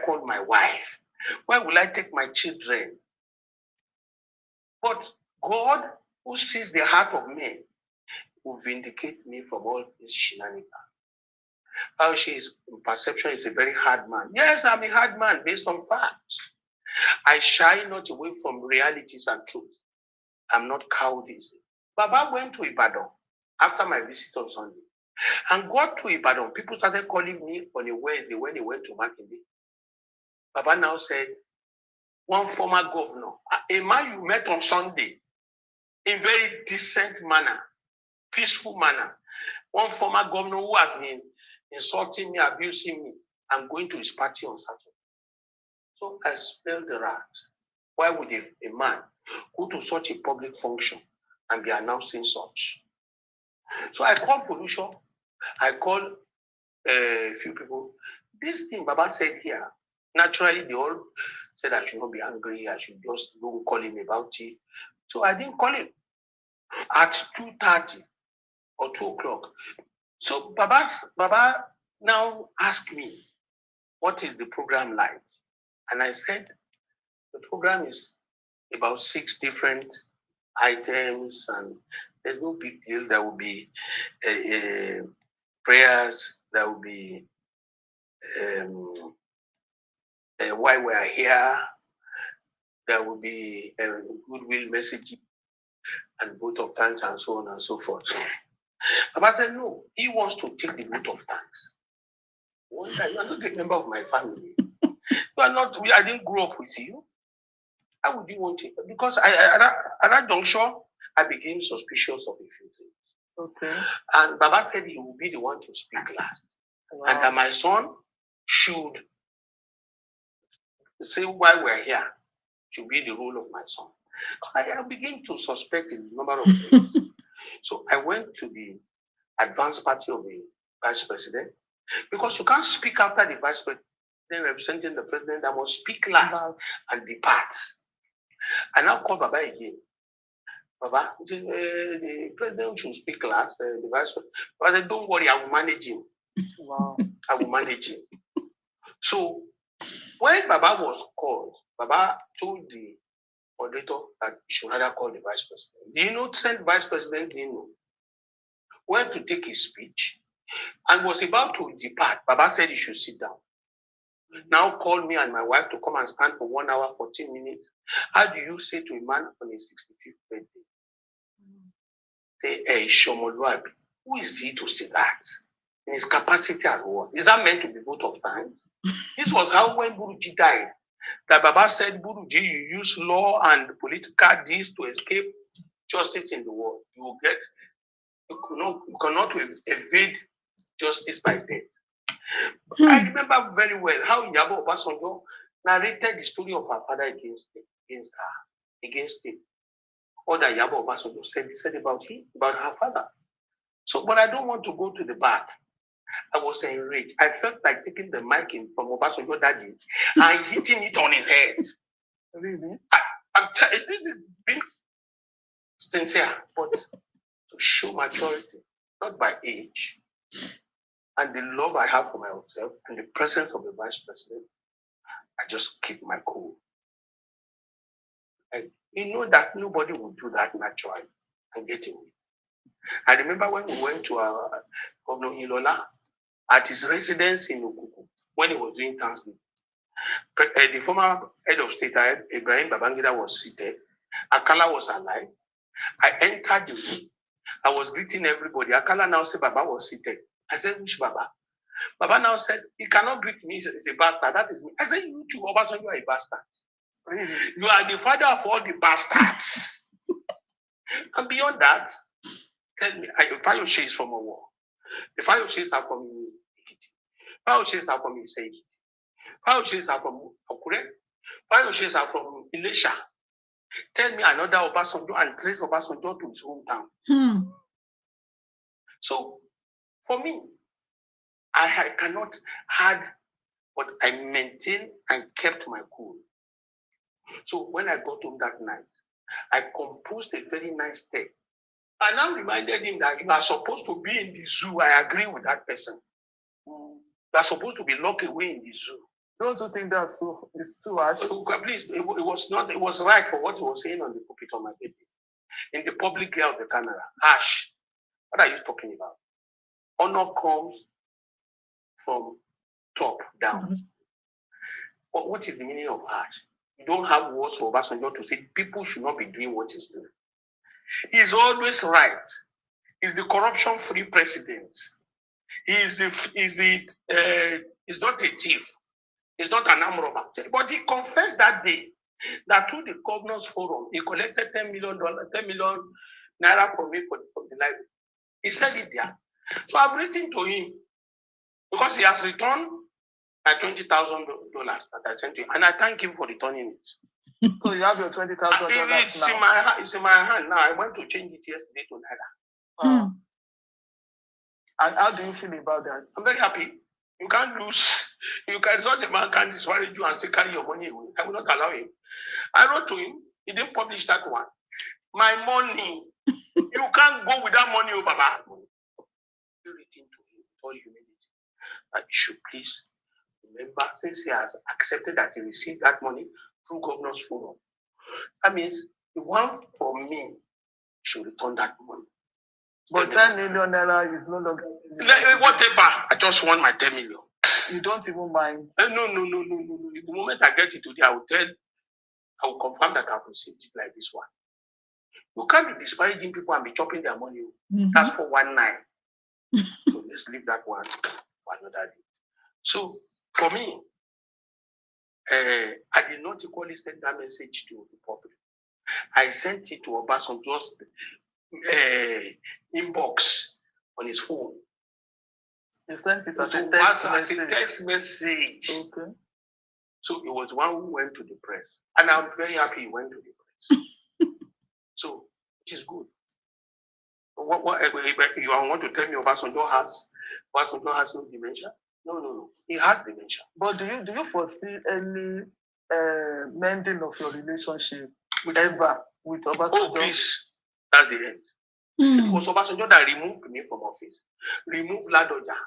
call my wife? Why will I take my children? But God, who sees the heart of men, will vindicate me from all this shenanigans. How she is in perception is a very hard man. Yes, I'm a hard man based on facts. I shy not away from realities and truth. I'm not cowardice. Baba went to Ibadan after my visit on Sunday. And got to Ibadan. People started calling me on a Wednesday when they went to Makinde. Baba now said, one former governor, a man you met on Sunday, in very decent manner, peaceful manner, one former governor who has been insulting me, abusing me, I'm going to his party on Saturday. So I smelled the rats. Why would a man go to such a public function and be announcing such. So I called Folusho. I called a few people. This thing Baba said here, naturally they all said I should not be angry. I should just don't call him about it. So I didn't call him at 2:30 or 2 o'clock. So Baba now asked me, what is the program like? And I said, the program is about 6 different items, and there's no big deal. There will be prayers, there will be why we are here, there will be a goodwill message and vote of thanks and so on and so forth. Baba said, no, he wants to take the vote of thanks. Wonder, you are not a member of my family. You are not, I didn't grow up with you. How would you want it? Because at that juncture, I became suspicious of a few things. Okay. And Baba said he will be the one to speak last. Wow. And that my son should say why we're here, should be the role of my son. I began to suspect a number of things. So I went to the advanced party of the vice president, because you can't speak after the vice president representing the president. I must speak last and depart. I now call Baba again. Baba, the president should speak last, the vice president. But I said, don't worry, I will manage him. Wow. I will manage him. So when Baba was called, Baba told the auditor that he should rather call the vice president. The innocent vice president didn't know. Went to take his speech and was about to depart. Baba said he should sit down. Now called me and my wife to come and stand for 1 hour, 14 minutes. How do you say to a man on his 65th birthday? Say, hey, Shomoluabi, who is he to say that? In his capacity as what? Is that meant to be vote of thanks? This was how when Guruji died, that Baba said, Guruji, you use law and political deeds to escape justice in the world. You will get, you cannot evade justice by death. I remember very well how Yabo Obasanjo narrated the story of her father against him. All that Yabo Obasanjo said about him, about her father. So, but I don't want to go to the back. I was enraged. I felt like taking the mic from Obasanjo daddy and hitting it on his head. Really? This is being sincere, but to show maturity, not by age, and the love I have for myself and the presence of the vice president, I just keep my cool. And you know that nobody would do that naturally and get away. I remember when we went to our Governor Ilola at his residence in Okuku when he was doing Thanksgiving. The former head of state, Ibrahim Babangida, was seated. Akala was alive. I entered the room. I was greeting everybody. Akala now said Baba was seated. I said, which Baba? Baba now said, he cannot greet me. He's a bastard. That is me. I said, you too, Obasanjo, you are a bastard. You are the father of all the bastards. And beyond that, tell me, Fayose is from a war. The Fayose are from Ekiti. Fayose are from Ekiti. Fayose are from Akure. Fayose are from Ilesha. Tell me another Obasanjo and trace Obasanjo to his hometown. So, for me, I cannot had, but I maintained and kept my cool. So when I got home that night, I composed a very nice text. I now reminded him that you are supposed to be in the zoo. I agree with that person. You are supposed to be locked away in the zoo. Don't you think that's so? It's too harsh. Please, it was not. It was right for what he was saying on the pulpit on my baby, in the public eye of the camera. Harsh. What are you talking about? Honor comes from top down. But what is the meaning of harsh? You don't have words for Obasanjo to say people should not be doing what he's doing. He's always right. He's the corruption-free president. He's not a thief. He's not an arm robber. But he confessed that day that through the governors forum, he collected $10 million naira from me for the library. He said it there. So I've written to him because he has returned my $20,000 that I sent to him, and I thank him for returning it. So you have your $20,000 It's now. it's in my hand now. I went to change it yesterday to Naira. And how do you feel about that? I'm very happy. You can't lose. You can not the man can discourage you and say carry your money away. I will not allow him. I wrote to him. He didn't publish that one. My money. You can't go without money, oh Baba. You written to him all humility that he should please remember, since he has accepted that he received that money through Governor's Forum. That means he wants for me, he should return that money. But 10 million naira is no longer. Whatever. I just want my 10 million. You don't even mind. No. The moment I get it today, I will confirm that I've received it like this one. You can't be disparaging people and be chopping their money. That's for one night. So let's leave that one for another day. So for me, I did not equally send that message to the public. I sent it to Obasanjo's inbox on his phone. You sent it as a text message. Okay. So it was one who went to the press. And I'm very happy he went to the press. So, which is good. What you want to tell me Obasanjo has no dementia? No. He has dementia. But do you foresee any mending of your relationship with Obasanjo? Oh, please. That's the end. It was Obasanjo that removed me from office. Removed Ladoja.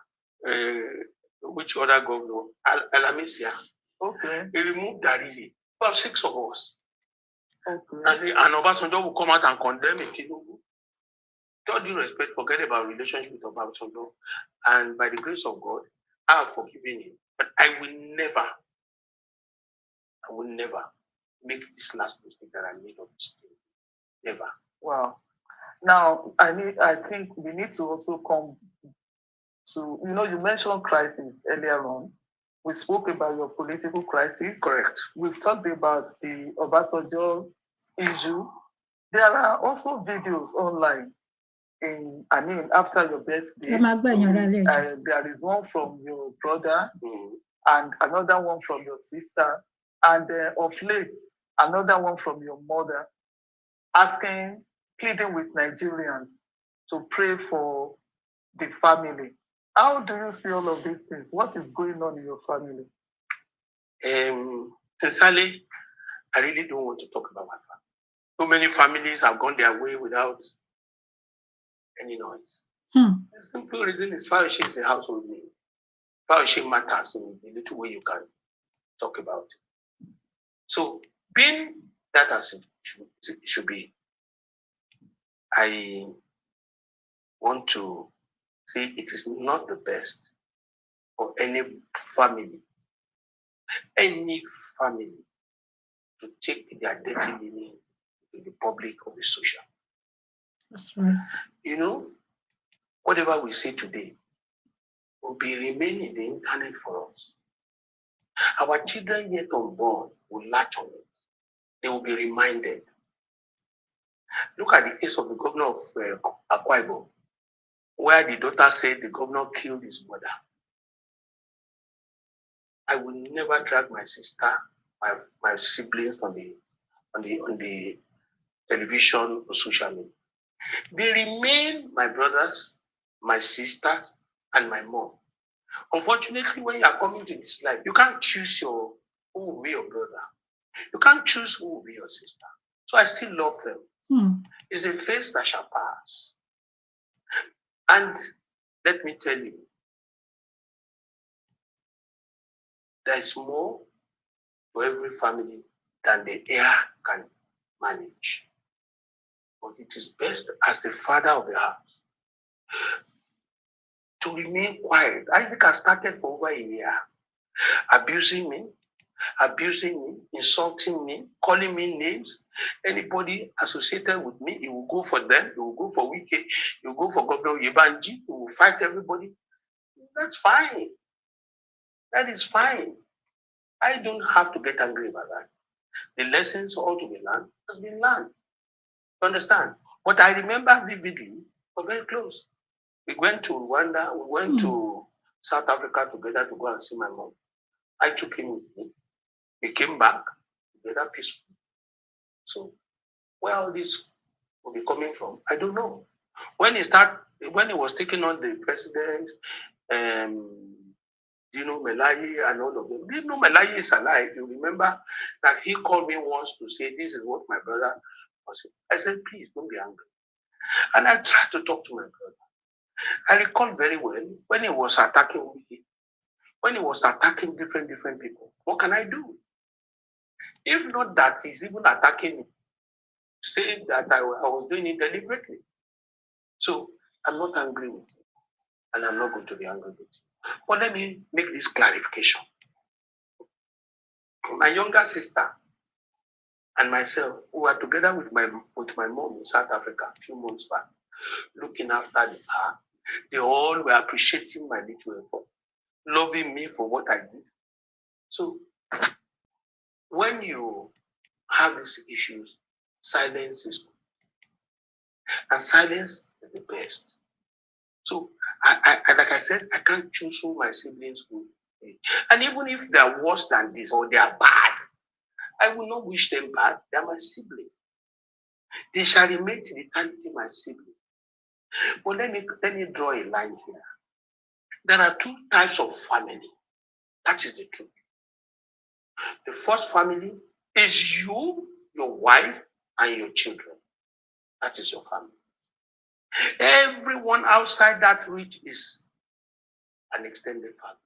Which other governor? Alamisia. Okay. He removed Darili. About 6 of us. Okay. And Obasanjo will come out and condemn it. With all due respect, forget about relationship with Obasanjo. And by the grace of God, I have forgiven him. But I will never make this last mistake that I made on this thing. Never. Wow. Now, I think we need to also come to, you mentioned crisis earlier on. We spoke about your political crisis. Correct. We've talked about the Obasanjo issue. There are also videos online after your birthday. There is one from your brother and another one from your sister, and of late, another one from your mother, pleading with Nigerians to pray for the family. How do you see all of these things? What is going on in your family? Sincerely, I really don't want to talk about my family. So many families have gone their way without any noise. The simple reason is Fayose is a household name. Fayose matters in the little way you can talk about it. So, being that as it should be, I want to say it is not the best for any family to take their dirty linen to the public or the social. That's right. Whatever we say today will remain in the internet for us. Our children yet unborn will latch on it. They will be reminded. Look at the case of the governor of Akwa Ibom, where the daughter said the governor killed his mother. I will never drag my sister, my siblings on the television or social media. They remain my brothers, my sisters, and my mom. Unfortunately, when you are coming to this life, you can't choose who will be your brother. You can't choose who will be your sister. So I still love them. It's a phase that shall pass. And let me tell you, there is more to every family than the heir can manage. But it is best as the father of the house to remain quiet. Isaac has started for over a year, abusing me, insulting me, calling me names. Anybody associated with me, he will go for them. He will go for Wike. He will go for Governor Yebanji. He will fight everybody. That's fine. That is fine. I don't have to get angry about that. The lessons ought to be learned has been learned. You understand? But I remember vividly, we're very close. We went to Rwanda, we went to South Africa together to go and see my mom. I took him with me. We came back together peacefully. So where all this will be coming from, I don't know. When he was taking on the president, Melaye and all of them. Melaye is alive. You remember that he called me once to say, this is what my brother was saying. I said, please don't be angry. And I tried to talk to my brother. I recall very well when he was attacking me, when he was attacking different people. What can I do? If not that he's even attacking me, saying that I was doing it deliberately. So I'm not angry with him, and I'm not going to be angry with him. But let me make this clarification. My younger sister and myself, who were together with my mom in South Africa a few months back, looking after her, they all were appreciating my little effort, loving me for what I did. So when you have these issues, silence is good. And silence is the best. So I like I said, I can't choose who my siblings will be. And even if they are worse than this or they are bad, I will not wish them bad. They are my siblings. They shall remain to eternity my siblings. But let me draw a line here. There are two types of family. That is the truth. The first family is you, your wife, and your children. That is your family. Everyone outside that reach is an extended family.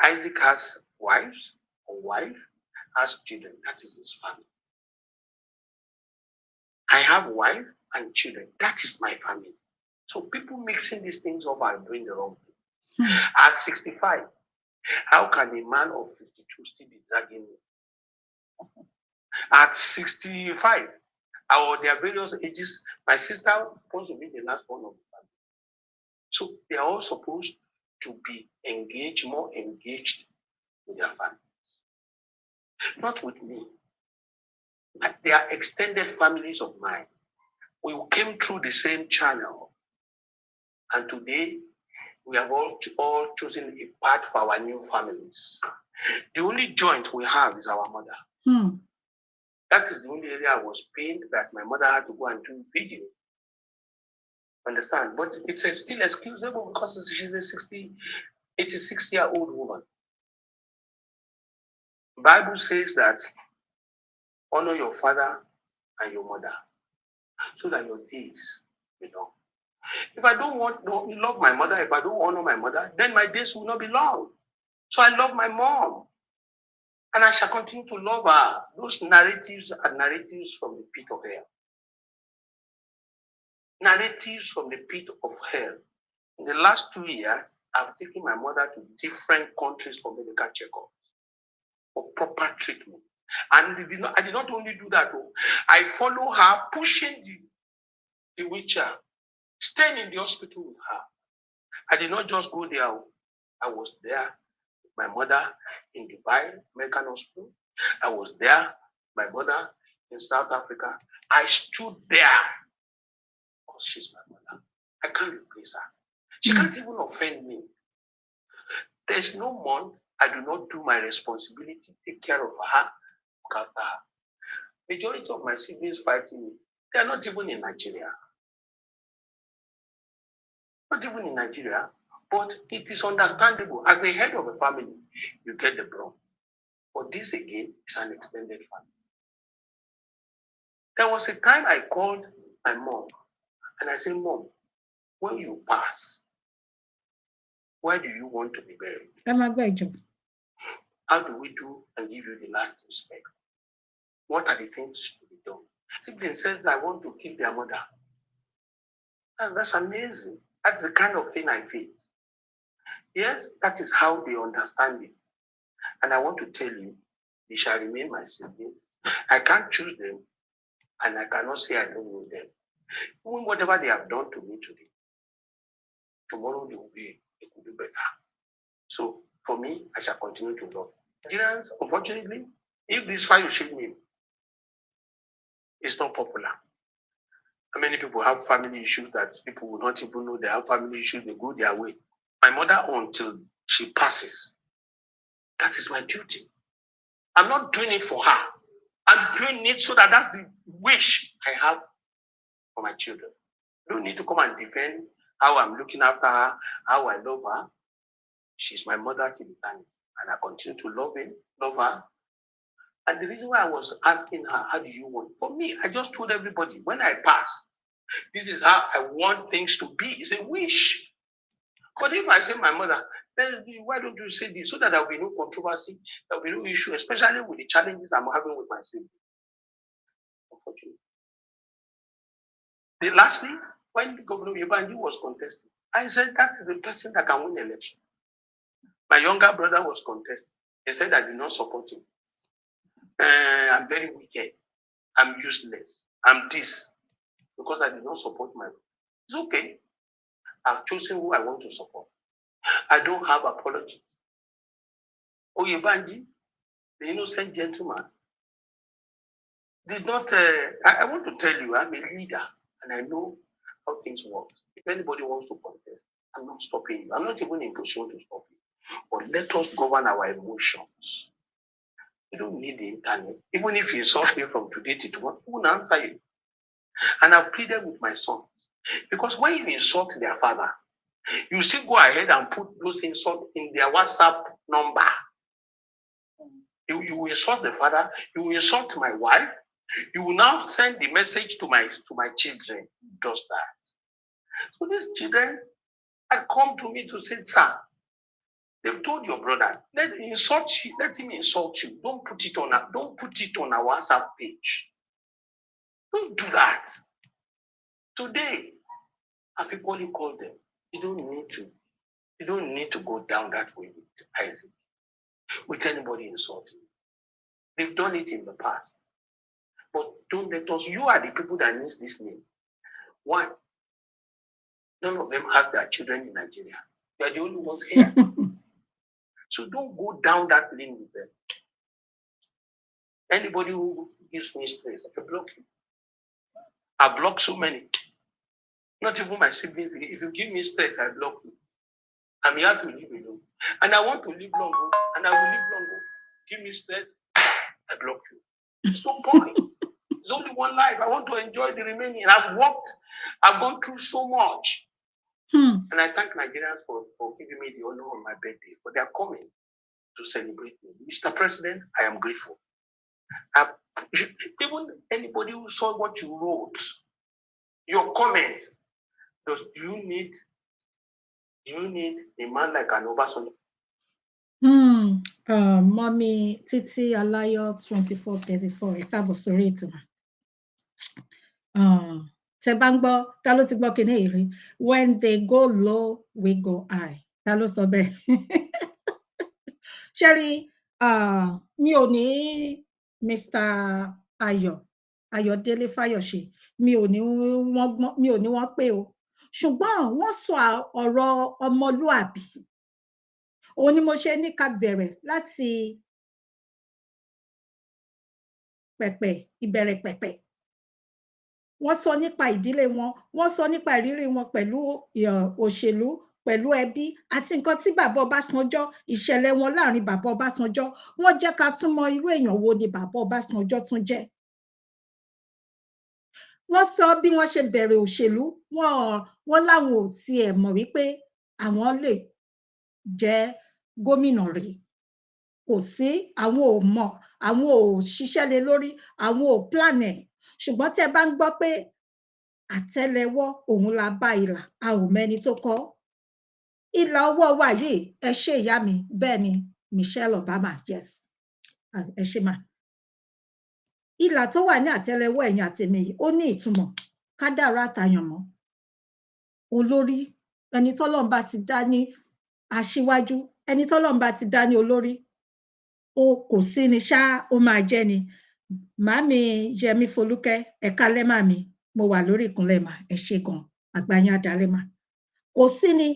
Isaac has wives, or wife has children. That is his family. I have wife and children. That is my family. So people mixing these things up are doing the wrong thing. At 65, how can a man of 52 still be dragging me? At 65, or their various ages, my sister wants to be the last one of the family. So they are all supposed to be engaged, more engaged with their families. Not with me. They are extended families of mine. We came through the same channel. And today, we have all chosen a path for our new families. The only joint we have is our mother. That is the only area I was pained that my mother had to go and do video. Understand? But it's still excusable because she's a 86-year-old woman. The Bible says that honor your father and your mother so that your days be long. If I don't love my mother, if I don't honor my mother, then my days will not be long. So I love my mom. And I shall continue to love her. Those narratives are narratives from the pit of hell. Narratives from the pit of hell. In the last 2 years, I've taken my mother to different countries for medical checkups, for proper treatment. And I did not only do that, I follow her, pushing the wheelchair, staying in the hospital with her. I did not just go there. I was there with my mother in Dubai, American Hospital. I was there, my mother in South Africa. I stood there because she's my mother. I can't replace her. She can't even offend me. There's no month I do not do my responsibility, take care of her, look after her. Majority of my siblings fighting me, they are not even in Nigeria. Not even in Nigeria, but it is understandable. As the head of a family, you get the brunt. But this again is an extended family. There was a time I called my mom and I said, Mom, when you pass, where do you want to be buried? How do we do and give you the last respect? What are the things to be done? Sibling says, I want to keep their mother. And that's amazing. That's the kind of thing I feel. Yes, that is how they understand it. And I want to tell you, they shall remain my siblings. I can't choose them, and I cannot say I don't know them. Even whatever they have done to me today, tomorrow they will do better. So for me, I shall continue to love. Nigerians, unfortunately, if this Fayose name is not popular, how many people have family issues that people will not even know they have family issues, they go their way. My mother, until she passes, that is my duty. I'm not doing it for her. I'm doing it so that that's the wish I have for my children. I don't need to come and defend how I'm looking after her, how I love her. She's my mother till eternity, and I continue to love her. And the reason why I was asking her, how do you want? For me, I just told everybody, when I pass, this is how I want things to be. It's a wish. But if I say my mother, then why don't you say this? So that there will be no controversy, there will be no issue, especially with the challenges I'm having with my siblings. Lastly, when Governor Yubanji was contesting, I said that is the person that can win election. My younger brother was contesting. He said I did not support him. I'm very wicked. I'm useless. I'm this. Because I did not support my brother. It's okay. I've chosen who I want to support. I don't have apology. Oyèbánjí, the innocent gentleman, did not. I want to tell you, I'm a leader and I know how things work. If anybody wants to contest, I'm not stopping you. I'm not even in position to stop you. But let us govern our emotions. You don't need the internet. Even if you insult me from today to tomorrow, I won't answer you. And I've pleaded with my sons. Because when you insult their father, you still go ahead and put those insults in their WhatsApp number. You insult the father, you insult my wife, you will now send the message to my children. Who does that? So these children had come to me to say, sir, they've told your brother, let him insult you. Don't put it on a WhatsApp page. Don't do that. Today, I've equally called them. You don't need to go down that way with Isaac, with anybody insulting. They've done it in the past. But don't let us, you are the people that need this name. One, none of them has their children in Nigeria. They are the only ones here. So don't go down that lane with them. Anybody who gives me stress, I block you. I block so many. Not even my siblings. If you give me stress, I block you. I'm here to live alone. And I want to live longer. And I will live longer. Give me stress, I block you. It's no point. It's only one life. I want to enjoy the remaining. I've worked. I've gone through so much. And I thank Nigerians for giving me the honor on my birthday. But they are coming to celebrate me. Mr. President, I am grateful. Even anybody who saw what you wrote, your comments, do you need a man like an Obasanjo? Mommy Titi Alayo 2434 ẹ káàbọ̀ sórí ètò. Tẹ́ bá ń gbọ́, ta ló ti gbọ́ kíní yìí rí? When they go low, we go high. Ta ló sọ bẹ́ẹ̀? Ṣẹ́rí, mi ò ní Mr. Ayọ̀délé Fáyọ̀ṣe, mi ò ní wọ́n pé o. Ṣùgbọ́n wọ́n sọ ọ̀rọ̀ ọmọlúàbí. Òun ni mo ṣe ní ká bẹ̀rẹ̀ láti ìbẹ̀rẹ̀ pẹ̀pẹ̀. Wọ́n sọ nípa ìdílé wọn, wọ́n sọ nípa ìrírí wọn pẹ̀lú òṣèlú, pẹ̀lú ẹbí àti nǹkan tí bàbá Ọbásanjọ́, ìṣẹ̀lẹ̀ wọn láàrin bàbá Ọbásanjọ́, wọ́n jẹ́ ká tún mọ irú èèyàn wo ni bàbá Ọbásanjọ́ tún jẹ́. Wọ́n sọ bí wọ́n ṣe bẹ̀rẹ̀ òṣèlú, wọ́n láwọn ò tiẹ̀ mọ̀ wípé àwọn lè jẹ́ gómìnà rí. Kò sí, àwọn ò mọ̀, àwọn ò ṣiṣẹ́ lé lórí, àwọn ò plan ẹ̀. Ṣùgbọ́n tí ẹ bá ń gbọ́ pé àtẹ́lẹwọ́ òun la bá ìlà, a ò mẹ́ni tó kọ́. Ìlà ọwọ́ wa yìí, ẹ ṣé ìyá mi, bẹ́ẹ̀ ni Michelle Obama, yes, ẹ ṣé mà. Ìlà tó wà ní àtẹ́lẹwọ́ ẹ̀yin àtèmi yìí, ó ní ìtumọ̀, kádàrá àtàyànmọ́. Olórí, ẹni tọ́lọ́run bá ti dá ní aṣíwájú, ẹni tọ́lọ́run bá ti dá ní olórí, kò sí ni ṣá, ó máa jẹ́ ni. Màámi Yẹmí Folúkẹ́, ẹ káalẹ́ màmí, mo wà lórí ìkúnlẹ̀ mà, ẹ ṣé gan, àgbáyé adalẹ́ mà. Kò sí ni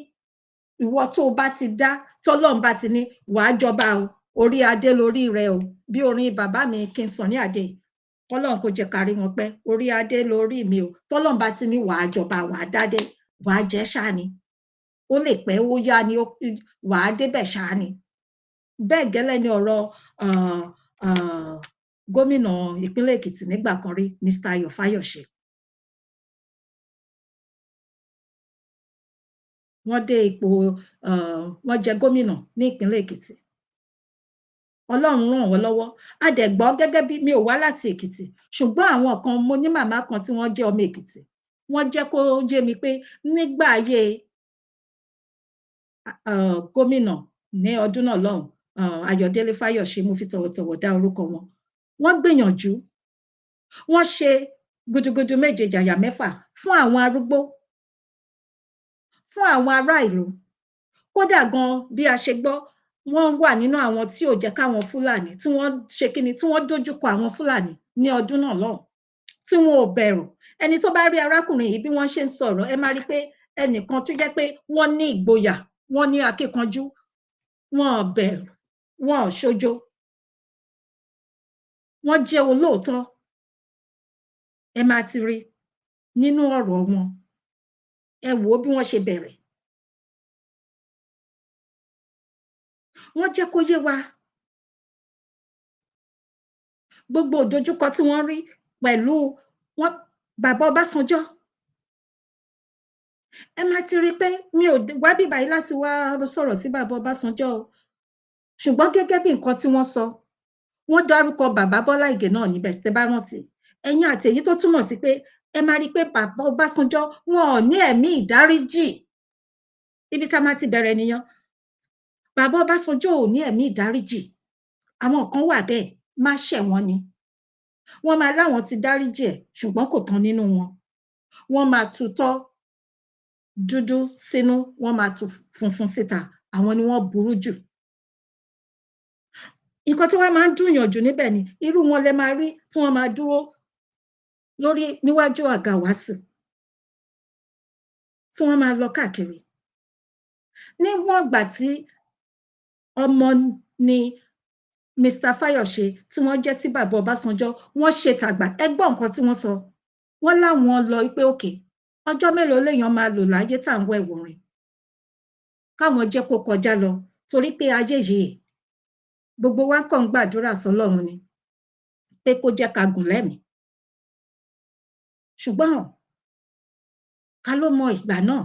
ìwọ tó bá ti dá, tọ́lọ́run bá ti ní wàá jọba o, orí adé lórí rẹ o. Bí orin bàbá mi King Sunny Adé, Ọlọ́run kò jẹ́ kárí wọn pẹ́, orí adé lórí mi o. Tọ́lọ́run bá ti ní wàá jọba, wàá dádé, wàá jẹ́ ṣáá ni. Ó lè pẹ́, ó yá ni, wàá débẹ̀ ṣáá ni. Bẹ́ẹ̀ gẹ́lẹ́ ni ọ̀rọ̀ gómìnà ìpínlẹ̀ Èkìtì nígbà kan rí, Mr. Ayọ̀ Fáyọ̀ṣe. Wọ́n dé ipò wọ́n jẹ gómìnà ní ìpínlẹ̀ Èkìtì. Ọlọ́run ràn wọ́n lọ́wọ́. A dẹ̀ gbọ́ gẹ́gẹ́ bí mi ò wá láti Èkìtì, ṣùgbọ́n àwọn kan, mo ní màmá kan tí wọ́n jẹ́ ọmọ Èkìtì. Wọ́n jẹ́ kó yé mi pé nígbà ayé gómìnà ní ọdún náà lọ́hùn, Ayọ̀délé Fáyọ̀ṣe, mo fi tọ̀wọ̀tọ̀wọ̀ dá orúkọ wọn. Wọ́n gbìyànjú, wọ́n ṣe gudugudu méje jàyà mẹ́fà fún àwọn arúgbó, fún àwọn ará ìlú. Kódà gan bí a ṣe gbọ́, wọ́n wà nínú àwọn tí ò jẹ́ káwọn Fúlàní tí wọ́n ṣe kíni, tí wọ́n dojúkọ àwọn Fúlàní ní ọdún náà lọ́hùn, tí wọn ò bẹ̀rù. Ẹni tó bá rí arákùnrin yìí bí wọ́n ṣe ń sọ̀rọ̀, ẹ máa rí pé ẹnìkan tó jẹ́ pé wọ́n ní ìgboyà, wọ́n ní akíkanjú, wọn ò bẹ̀rù, wọn ò ṣojo, wọ́n jẹ́ olóòótọ́. Ẹ máa ti rí nínú ọ̀rọ̀ wọn. Ẹ wò ó bí wọ́n ṣe bẹ̀rẹ̀. Wọ́n jẹ́ kó yé wa gbogbo ìdojúkọ tí wọ́n rí pẹ̀lú wọn, bàbá Ọbásanjọ́. Ẹ máa ti rí pé mi ò wá bíbá yìí láti wá sọ̀rọ̀ sí bàbá Ọbásanjọ́ o, ṣùgbọ́n gẹ́gẹ́ bí nǹkan tí wọ́n sọ, wọ́n dárúkọ bàbá Bọ́lá Ìgè náà níbẹ̀, tẹ́ bá rántí. Ẹ̀yin àti èyí tó túmọ̀ sí pé ẹ máa rí pé bàbá Ọbásanjọ́ wọn ò ní ẹ̀mí ìdáríjì. Ibi tá a máa ti bẹ̀rẹ̀ nìyẹn. Bàbá Ọbásanjọ́ ò ní ẹ̀mí ìdáríjì. Àwọn kan wà bẹ́ẹ̀, má ṣẹ̀ wọ́n ni. Wọ́n máa láwọn ti dáríjì ẹ̀, ṣùgbọ́n kò tán nínú wọn. Wọ́n máa tutọ́ dúdú sínú, wọ́n máa tu funfun síta. Àwọn ni wọ́n burú jù. Nǹkan tí wọ́n máa ń dùnyàn jù níbẹ̀ ni irú wọn lẹ máa rí tí wọ́n máa dúró lórí níwájú àga wàásù, tí wọ́n máa lọ káàkiri. Níwọ̀n ìgbà tí ọmọ ni Mr. Fáyọ̀ṣe tí wọ́n jẹ́ sí bàbá Ọbásanjọ́, wọ́n ṣe tàgbà. Ẹ gbọ́ nǹkan tí wọ́n sọ. Wọ́n láwọn lọ pé òkè, ọjọ́ mélòó lèèyàn máa lò láyé tá à ń wẹ̀wò rìn, káwọn jẹ́ kó kọjá lọ, torí pé ayé yìí gbogbo wa kàn ń gbàdúrà sọ́lọ́run ni pé kó jẹ́ ká gùn lẹ́mìí. Ṣùgbọ́n ká ló mọ ìgbà náà.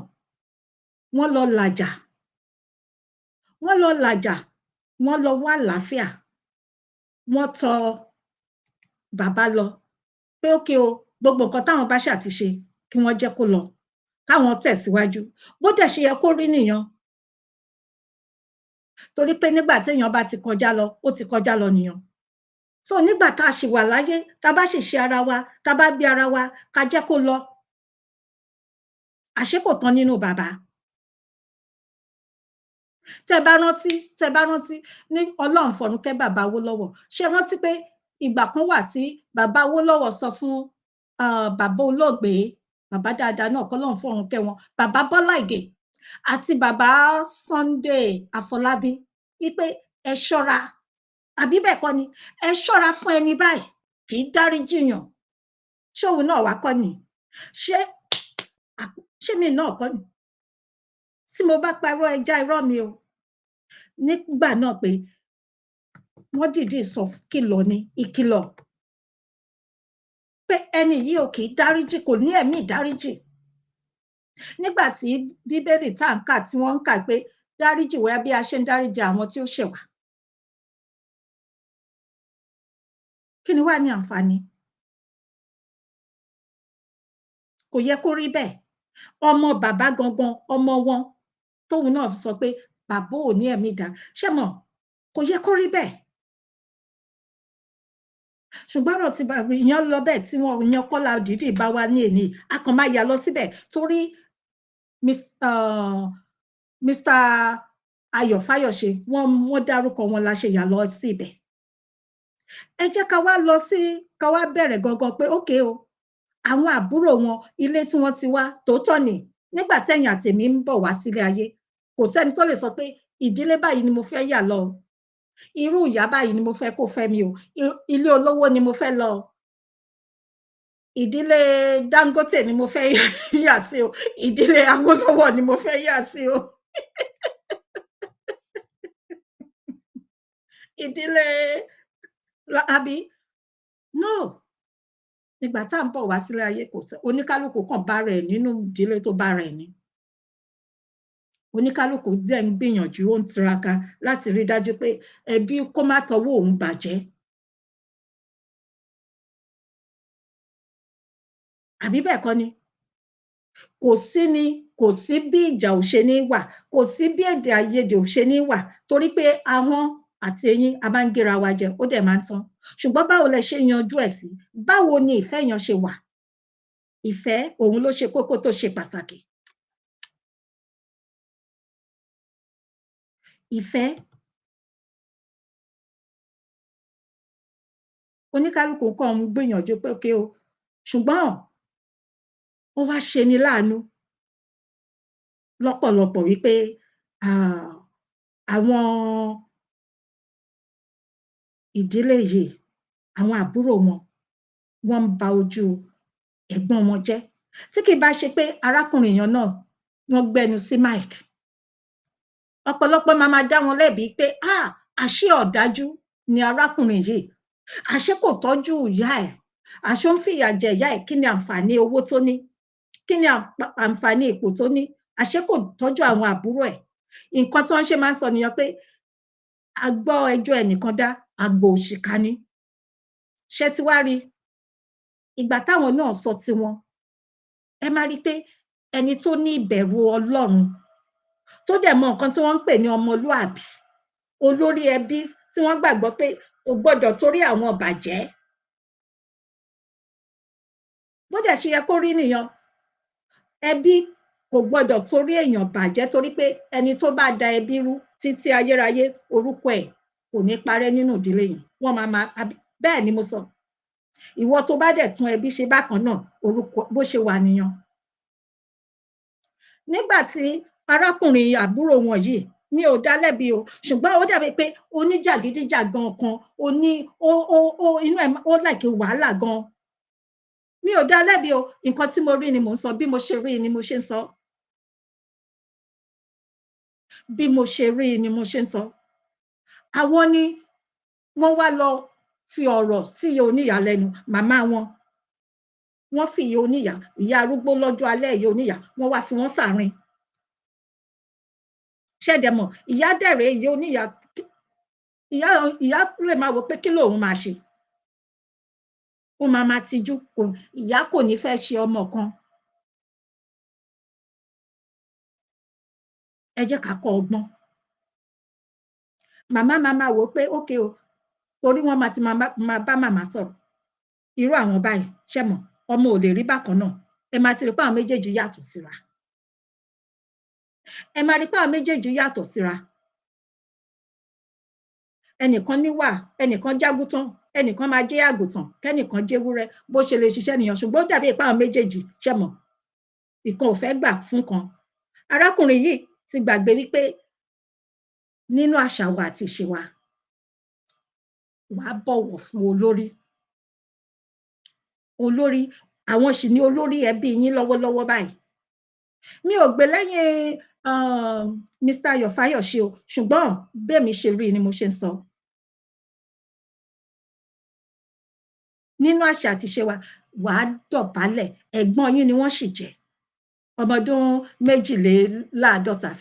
Wọ́n lọ làjà, wọ́n lọ làjà, wọ́n lọ wá àlàáfíà. Wọ́n tọ bàbá lọ pé ókè o, gbogbo nǹkan táwọn bá ṣáà ti ṣe kí wọ́n jẹ́ kó lọ, káwọn tẹ̀síwájú. Bó dẹ̀ ṣe yẹ kó rí nìyẹn. Torí pé nígbà téèyàn bá ti kọjá lọ, ó ti kọjá lọ nìyẹn. So nígbà tá a ṣì wà láyé, tá a bá ṣì ṣe ara wa, tá a bá bí ara wa, ká jẹ́ kó lọ. Àṣé kò tán nínú bàbá. Tẹ́ bá rántí ní Ọlọ́run fọ̀run kẹ́ bàbá Awólọ́wọ̀. Ṣé rántí pé ìgbà kan wà tí bàbá Awólọ́wọ̀ sọ fún bàbá olóògbé, bàbá dáadáa náà k'Ọlọ́run fọ̀run kẹ́ wọn, bàbá Bọ́lá Ìgè àti bàbá Sunday Afọlábí wípé ẹ ṣọ́ra, àbí bẹ́ẹ̀ kọ́ ni, ẹ ṣọ́ra fún ẹni báyìí, kì í dáríjìyàn. Ṣé òun náà wá kọ́ ni? Ṣé mi náà kọ́ ni? Tí mo bá parọ́ ẹja irọ́ mi o. Nígbà náà pé wọ́n dìde sọ kìlọ̀ ni, ìkìlọ̀ pé ẹni yìí ò kì í dáríjì, kò ní ẹ̀mí ìdáríjì. Nígbà tí Bíbélì tá à ń kà, tí wọ́n ń kà pé dáríjì wá bí a ṣe ń dáríjì àwọn tí ó ṣẹ̀ wá. Kí ni wá ní àǹfààní? Kò yẹ kó rí bẹ́ẹ̀. Ọmọ bàbá gangan, ọmọ wọn tóun náà sọ pé bàbá ò ní ẹ̀mí ìdá. Ṣé mọ̀, kò yẹ kó rí bẹ́ẹ̀. Ṣùgbọ́n ọ̀rọ̀ tí ìyẹn lọ bẹ́ẹ̀ tí wọ́n yan Kọ́lá dìídì bá wa ní èní, a kàn máa yà lọ síbẹ̀ torí Mr. Ayọ̀ Fáyọ̀ṣe wọ́n dárúkọ wọn, la ṣe yà lọ sí ibẹ̀. Ẹ jẹ́ ká wá bẹ̀rẹ̀ gangan pé ókè o, àwọn àbúrò wọn, ilé tí wọ́n ti wá, tòótọ́ ni nígbà tẹ̀yìn àtèmi ń bọ̀ wá sílé ayé, kò sẹ́ni tó lè sọ pé ìdílé báyìí ni mo fẹ́ yà lọ, irú ìyá báyìí ni mo fẹ́ kó fẹ́ mi o, ilé olówó ni mo fẹ́ lọ, ìdílé Dangote ni mo fẹ́ yà sí o, ìdílé Awólọ́wọ̀ ni mo fẹ́ yà sí o. Ìdílé àbí no nígbà tá ń bọ̀ wá sílé ayé kò tẹ́ oníkálukú kan bá rẹ̀ nínú ìdílé tó bá rẹ̀ ni oníkálukú dẹ̀ ń gbìyànjú ó ń tiraka láti rí dájú pé ẹbí kó má tọwọ́ òun bàjẹ́ àbí bẹ́ẹ̀ kọ́ ni kò sí bí ìjà ò ṣe ní wà kò sí bí èdè àìyedè ò ṣe ní wà torí pé ahọ́n àti eyín a máa ń gera wa jẹ ó dẹ̀ máa ń tán ṣùgbọ́n báwo lẹ ṣe yanjú ẹ̀ sí báwo ni ìfẹ́ yan ṣe wà ìfẹ́ òun ló ṣe kókó tó ṣe pàtàkì ìfẹ́ oníkálukú kan ń gbìyànjú pé ókè o ṣùgbọ́n ó wá ṣe ni láàánú lọ́pọ̀lọpọ̀ wípé àwọn ìdílé yìí àwọn àbúrò wọn ń ba ojú ẹ̀gbọ́n wọn jẹ́ tí kì í bá ṣe pé arákùnrin yẹn náà wọ́n gbẹnu sí Mike ọ̀pọ̀lọpọ̀ máa dá wọn lẹ́bi pé àṣé ọ̀dájú ni arákùnrin yìí àṣé kò tọ́jú ìyá ẹ̀ àṣé ó ń fìyà jẹ ìyá ẹ̀ kí ni àǹfààní owó tó ní kí ni àǹfààní ipò tó ní àṣé kò tọ́jú àwọn àbúrò ẹ̀ nǹkan tí wọ́n ṣe máa ń sọ nìyẹn pé a gbọ́ ẹjọ́ ẹnìkan dá àgbò òṣìkà ni ṣé ti wá rí ìgbà táwọn náà sọ tiwọn ẹ máa rí pé ẹni tó ní ìbẹ̀rù Ọlọ́run tó dẹ̀ mọ nǹkan tí wọ́n ń pè ní ọmọlúàbí olórí ẹbí tí wọ́n gbàgbọ́ pé kò gbọ́dọ̀ torí àwọn bàjẹ́ bó dẹ̀ ṣe yẹ kó rí nìyẹn ẹbí kò gbọ́dọ̀ torí èèyàn bàjẹ́ torí pé ẹni tó bá da ẹbí rú títí ayérayé orúkọ ẹ̀ kò ní parẹ́ nínú ìdílé yìí wọ́n máa bẹ́ẹ̀ ni mo sọ ìwọ tó bá dẹ̀ tún ẹbí ṣe bákan náà orúkọ bó ṣe wà nìyẹn nígbà tí arákùnrin àbúrò wọn yìí mi ò dá lẹ́bi o ṣùgbọ́n ó dàbí pé oníjàgídíjàgan kan inú ẹ̀ ó láìkí wàhálà gan mi ò dá lẹ́bi o nǹkan tí mo rí ni mò ń sọ bí mo ṣe rí ni mo ṣe ń sọ bí mo ṣe rí ni mo ṣe ń sọ àwọn ni wọ́n wá lọ fi ọ̀rọ̀ sí ìyá oníyà lẹ́nu màmá wọ́n fi ìyá arúgbó lọ́jọ́ alẹ́ ìyá oníyà wọ́n wá fi wọ́n sàárín ṣẹ́dẹ̀mọ̀ ìyá dẹ̀rẹ̀ ìyá oníyà ìyá lè máa wò pé kí lòun máa ṣe ó máa tijú ìyá kò ní fẹ́ ṣe ọmọ kan ẹ jẹ́ ká kọ́ ọgbọ́n màmá máa wò pé ókè o torí wọ́n máa ti máa bá màmá sọ̀rọ̀ irú àwọn báyìí ṣẹ́mọ̀ ọmọ ò lè rí bákan náà ẹ máa ti rí pé àwọn méjèèjì yàtọ̀ síra ẹ máa rí pé àwọn méjèèjì yàtọ̀ síra ẹnìkan níwà ẹnìkan jágútán ẹnìkan máa jẹ́ àgùntàn kẹ́nìkan jẹ́wúrẹ́ bó ṣe lè ṣiṣẹ́ nìyẹn ṣùgbọ́n ó dàbí pé àwọn méjèèjì ṣẹ́mọ̀ ìkan ò fẹ́ gbà fún kan arákùnrin yìí ti gbàgbé wípé nínú àṣà wa àti ìṣe wa wàá bọ̀wọ̀ fún olórí àwọn sì ní olórí ẹbí yín lọ́wọ́lọ́wọ́ báyìí mi ò gbé lẹ́yìn Mr. Ayọ̀ Fayose o ṣùgbọ́n bẹ́ẹ̀mi ṣe rí ni mo ṣe ń sọ nínú àṣà àti ìṣe wa wàá dọ̀bálẹ̀ ẹ̀gbọ́n yín ni wọ́n sì jẹ́ ọmọdún 52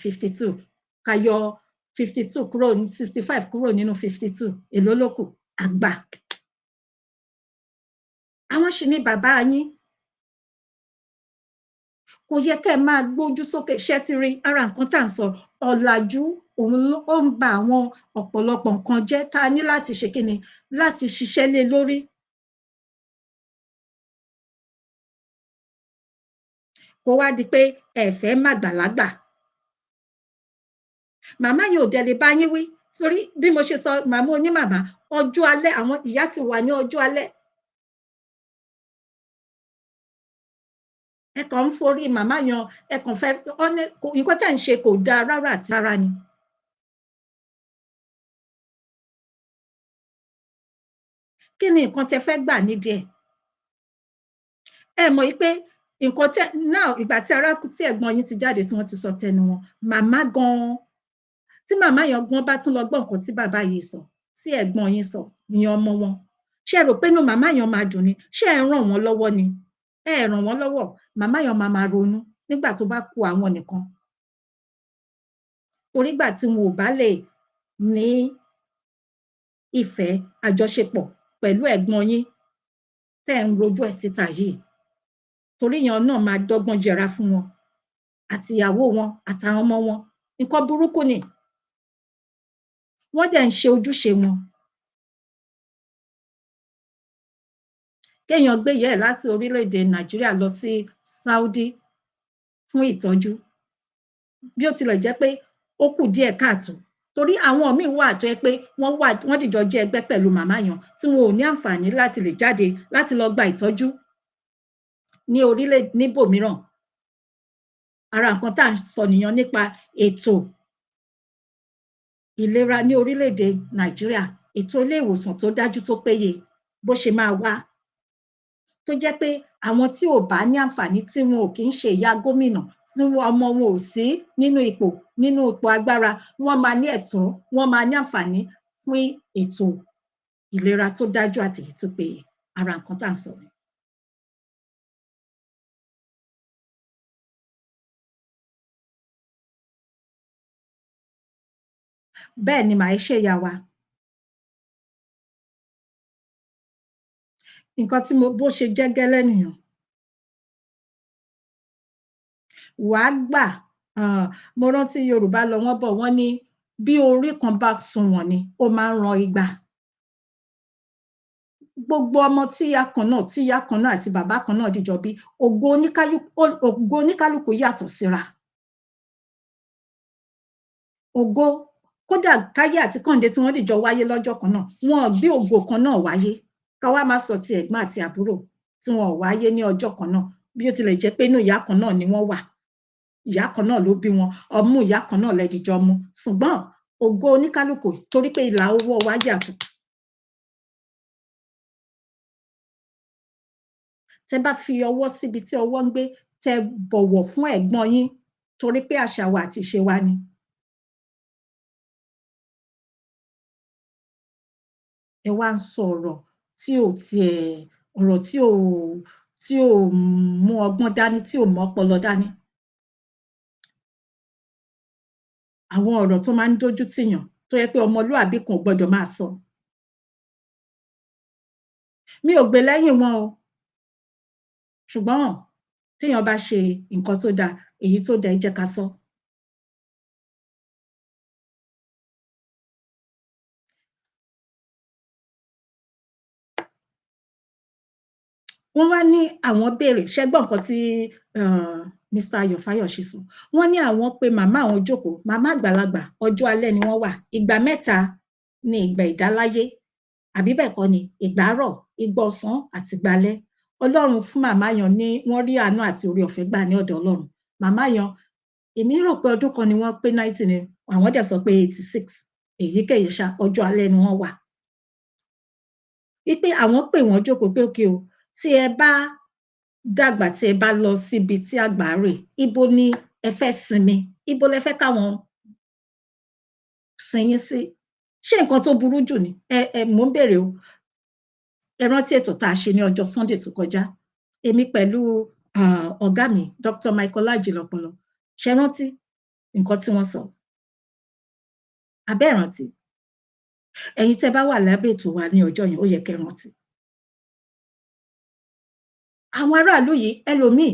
52 kayọ 52 kúrò 65 kúrò nínú 52 èló ló kù àgbà àwọn sì ní bàbá yín kò yẹ kẹ́ ẹ máa gbójú sókè ṣẹ́ ti rí ara nǹkan tá à ń sọ ọ̀làjú òun ó ń ba àwọn ọ̀pọ̀lọpọ̀ nǹkan jẹ́ tá a ní láti ṣe kíni láti ṣiṣẹ́ lé lórí. kó wá di pé ẹ fẹ́ má gbàlagbà màmá yìí ò dẹ̀ lè bá yín wí torí bí mo ṣe sọ màmá onímàmá ọjọ́ alẹ́ àwọn ìyá ti wà ní ọjọ́ alẹ́ ẹ kàn ń forí màmá yan ẹ kàn fẹ́ nǹkan tí à ń ṣe kò dáa rárá àti rárá ni. kí ni nǹkan tẹ́ fẹ́ gbà nídìí ẹ̀ ẹ mọ̀ pé nǹkan tẹ́ náà ìgbà tí ẹ̀gbọ́n yín ti jáde tí wọ́n ti sọ tẹnu wọn màmá gan-an tí màmá yẹn gan bá tún lọ gbọ́ nǹkan tí bàbá yìí sọ tí ẹ̀gbọ́n yín sọ ìyẹn ọmọ wọn ṣé ẹ rò pé inú màmá yẹn máa dùn ni? Ṣé ẹ ràn wọ́n lọ́wọ́ ni? Ẹ ràn wọ́n lọ́wọ́. Màmá yẹn máa ronú nígbà tó bá kù àwọn nìkan. Torí ìgbà tí wọn ò bá lè ní ìfẹ́ àjọṣepọ̀ pẹ̀lú ẹ̀gbọ́n yín tẹ́ ń rojú ẹ̀ síta yìí, torí yẹn náà máa dọ́gbọ́n jẹra fún wọn àti ìyàwó wọn àtàwọn ọmọ wọn. Nǹkan burúkú ni. Wọ́n dẹ̀ ń ṣe ojúṣe wọn. Kéèyàn gbé ìyá ẹ̀ láti orílẹ̀-èdè Nàìjíríà lọ sí Saudi fún ìtọ́jú. Bí ó tilẹ̀ jẹ́ pé ó kù díẹ̀ káàtó. Torí àwọn míì wà tó jẹ́ pé wọ́n dìjọ jẹ́ ẹgbẹ́ pẹ̀lú màmá yẹn tí wọn ò ní àǹfààní láti lè jáde láti lọ gba ìtọ́jú ní níbòmíràn. Ara nǹkan tá à ń sọ nìyẹn nípa ètò ìlera ní orílẹ̀-èdè Nàìjíríà. Ètò ilé ìwòsàn tó dájú tó péye bó ṣe máa wà. Tó jẹ́ pé àwọn tí ò bá ní àǹfààní tí wọn ò kí ń ṣe ìyá gómìnà, tí ọmọ wọn ò sí nínú ipò agbára, wọ́n máa ní ẹ̀tọ́, wọ́n máa ní àǹfààní fún ètò ìlera tó dájú àti èyí tó péye. Ara nǹkan tá à ń sọ ni. Bẹ́ẹ̀ ni màá ṣe ìyá wa. Nǹkan tí bó ṣe jẹ́ gẹ́lẹ́ nìyẹn. Wàá gbà, mo rántí Yorùbá lọ wọ́n bọ̀ wọ́n ní bí orí kan bá sunwọ̀n ni ó máa ń ran igba. Gbogbo ọmọ tí ìyá kan náà àti bàbá kan náà dìjọ bí, ògo oníkálùkù yàtọ̀ síra. Ògo kódà Táyé àti Kẹ́hìndé tí wọ́n dìjọ wáyé lọ́jọ́ kan náà, wọn ò bí ògo kan náà wáyé. Ká wá máa sọ ti ẹ̀gbọ́n àti àbúrò tí wọn ò wáyé ní ọjọ́ kan náà, bí ó tilẹ̀ jẹ́ pé inú ìyá kan náà ni wọ́n wà. Ìyá kan náà ló bí wọn, ọmú ìyá kan náà lẹ dìjọ mu. Ṣùgbọ́n ògo oníkálùkù torí pé ìlà ọwọ́ wa yàtọ̀. Tẹ́ bá fi ọwọ́ síbi tí ọwọ́ ń gbé, tẹ́ bọ̀wọ̀ fún ẹ̀gbọ́n yín torí pé àṣà wa àti ìṣe wa ni. Ẹ wá ń sọ ọ̀rọ̀ tí ò mú ọgbọ́n dání, tí ò mú ọpọlọ dání. Àwọn ọ̀rọ̀ tó máa ń dójú tìyàn tó yẹ pé ọmọlúàbí kan ò gbọdọ̀ máa sọ. Mi ò gbè lẹ́yìn wọn o. Ṣùgbọ́n téèyàn bá ṣe nǹkan tó dáa, èyí tó dáa ẹ jẹ́ ká sọ. Wọ́n wá ní àwọn béèrè, ṣé gbọ́ nǹkan tí Mr. Ayọ̀ Fayose sọ. Wọ́n ní àwọn pé màmá àwọn jókòó, màmá àgbàlagbà, ọjọ́ alẹ́ ni wọ́n wà. Ìgbà mẹ́ta ni ìgbà ìdáláyé, àbí bẹ́ẹ̀ kọ́ ni? Ìgbà àárọ̀, ìgbà ọ̀sán àti ìgbà alẹ́. Ọlọ́run fún màmá yẹn ní wọ́n rí àánú àti oore ọ̀fẹ́ gbà ní ọ̀dọ̀ Ọlọ́run. Màmá yẹn, èmi rò pé ọdún kan ni wọ́n pé 90 ni, àwọn dẹ̀ sọ pé 86. Èyíkéyìí ṣá, ọjọ́ alẹ́ ni wọ́n wà. Wípé àwọn pè wọ́n jókòó pé okay o, tí ẹ bá dàgbà, tí ẹ bá lọ síbi tí àgbà rè, ibo ni ẹ fẹ́ sinmi? Ibo lẹ fẹ́ káwọn sin yín sí? Ṣé nǹkan tó burú jù ni? Mò ń béèrè o. Ẹ rántí ètò tá a ṣe ní ọjọ́ Sunday tó kọjá. Èmi pẹ̀lú ọ̀gá mi, Dr. Michael Ajilopolo. Ṣé rántí nǹkan tí wọ́n sọ? Àbẹ́ rántí? Ẹ̀yin tẹ́ bá wà lábẹ́ ètò wa ní ọjọ́ yẹn, ó yẹ kẹ́ rántí. Àwọn aráàlú yìí, ẹlòmíì,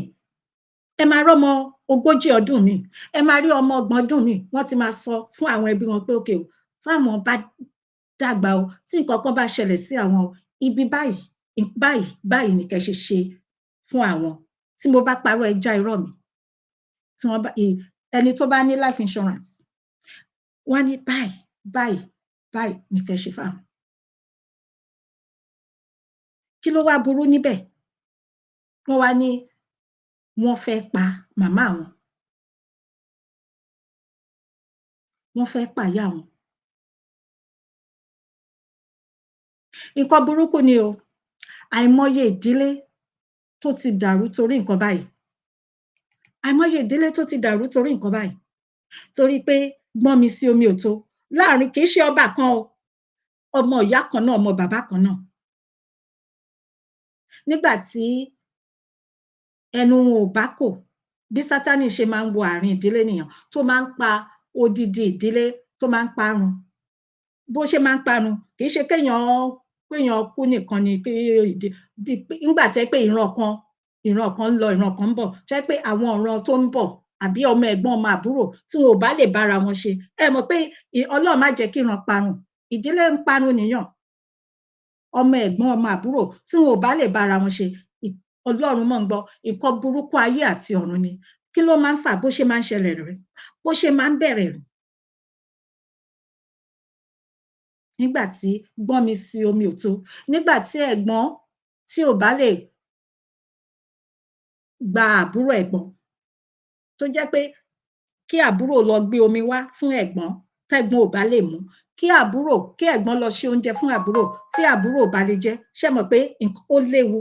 ẹ máa rọ́mọ 40 ọdún mi, ẹ máa rí ọmọ 30 ọdún mi, wọ́n ti máa sọ fún àwọn ẹbí wọn pé okay o, táwọn bá dàgbà o, tí nǹkan kan bá ṣẹlẹ̀ sí àwọn o, ibi báyìí ni kẹ́ ṣe fún àwọn. Tí mo bá parọ́ ẹ já irọ́ mi. Tí wọ́n bá ẹni tó bá ní life insurance, wọ́n ní báyìí ni kẹ́ ṣe fáwọn. Kí ló wá burú níbẹ̀? Wọ́n wá ní wọ́n fẹ́ pa màmá wọn. Wọ́n fẹ́ pa ìyá wọn. Nǹkan burúkú ni o. Àìmọye ìdílé tó ti dàrú torí nǹkan báyìí. Àìmọye ìdílé tó ti dàrú torí nǹkan báyìí. Torí pé gbọ́n mi sí omi ò tó. Láàrin kì í ṣe ọba kan o. Ọmọ ìyá kan náà, ọmọ bàbá kan náà. nígbà tí ẹnu wọn ò bá kò bí Sátánì ṣe máa ń wo àárín ìdílé nìyẹn tó máa ń pa odidi ìdílé tó máa ń parun bó ṣe máa ń parun kì í ṣe kéèyàn kú nìkan ni nígbà tó yẹ pé ìran kan ń lọ ìran kan ń bọ̀ tó yẹ pé àwọn ọ̀ràn tó ń bọ̀ àbí ọmọ ẹ̀gbọ́n ọmọ àbúrò tí wọn ò bá lè bára wọn ṣe ẹ mọ̀ pé Ọlọ́run má jẹ́ kí ìran parun ìdílé ń parun nìyàn ọmọ ẹ̀gbọ́n ọmọ àbúrò tí wọn ò bá lè bára wọn ṣe Ọlọ́run mọ̀ ń gbọ́ nǹkan burúkú ayé àti ọ̀run ni kí ló máa ń fà bó ṣe máa ń ṣẹlẹ̀ rẹ̀ bó ṣe máa ń bẹ̀rẹ̀ rẹ̀ nígbà tí gbọ́n mi sí omi ò tó nígbà tí ẹ̀gbọ́n tí ò bá lè gba àbúrò ẹ̀gbọ́n tó jẹ́ pé kí àbúrò lọ gbé omi wá fún ẹ̀gbọ́n tẹ́gbọ́n ò bá lè mú kí ẹ̀gbọ́n lọ ṣe oúnjẹ fún àbúrò tí àbúrò ò bá lè jẹ ṣé mọ̀ pé ó léwu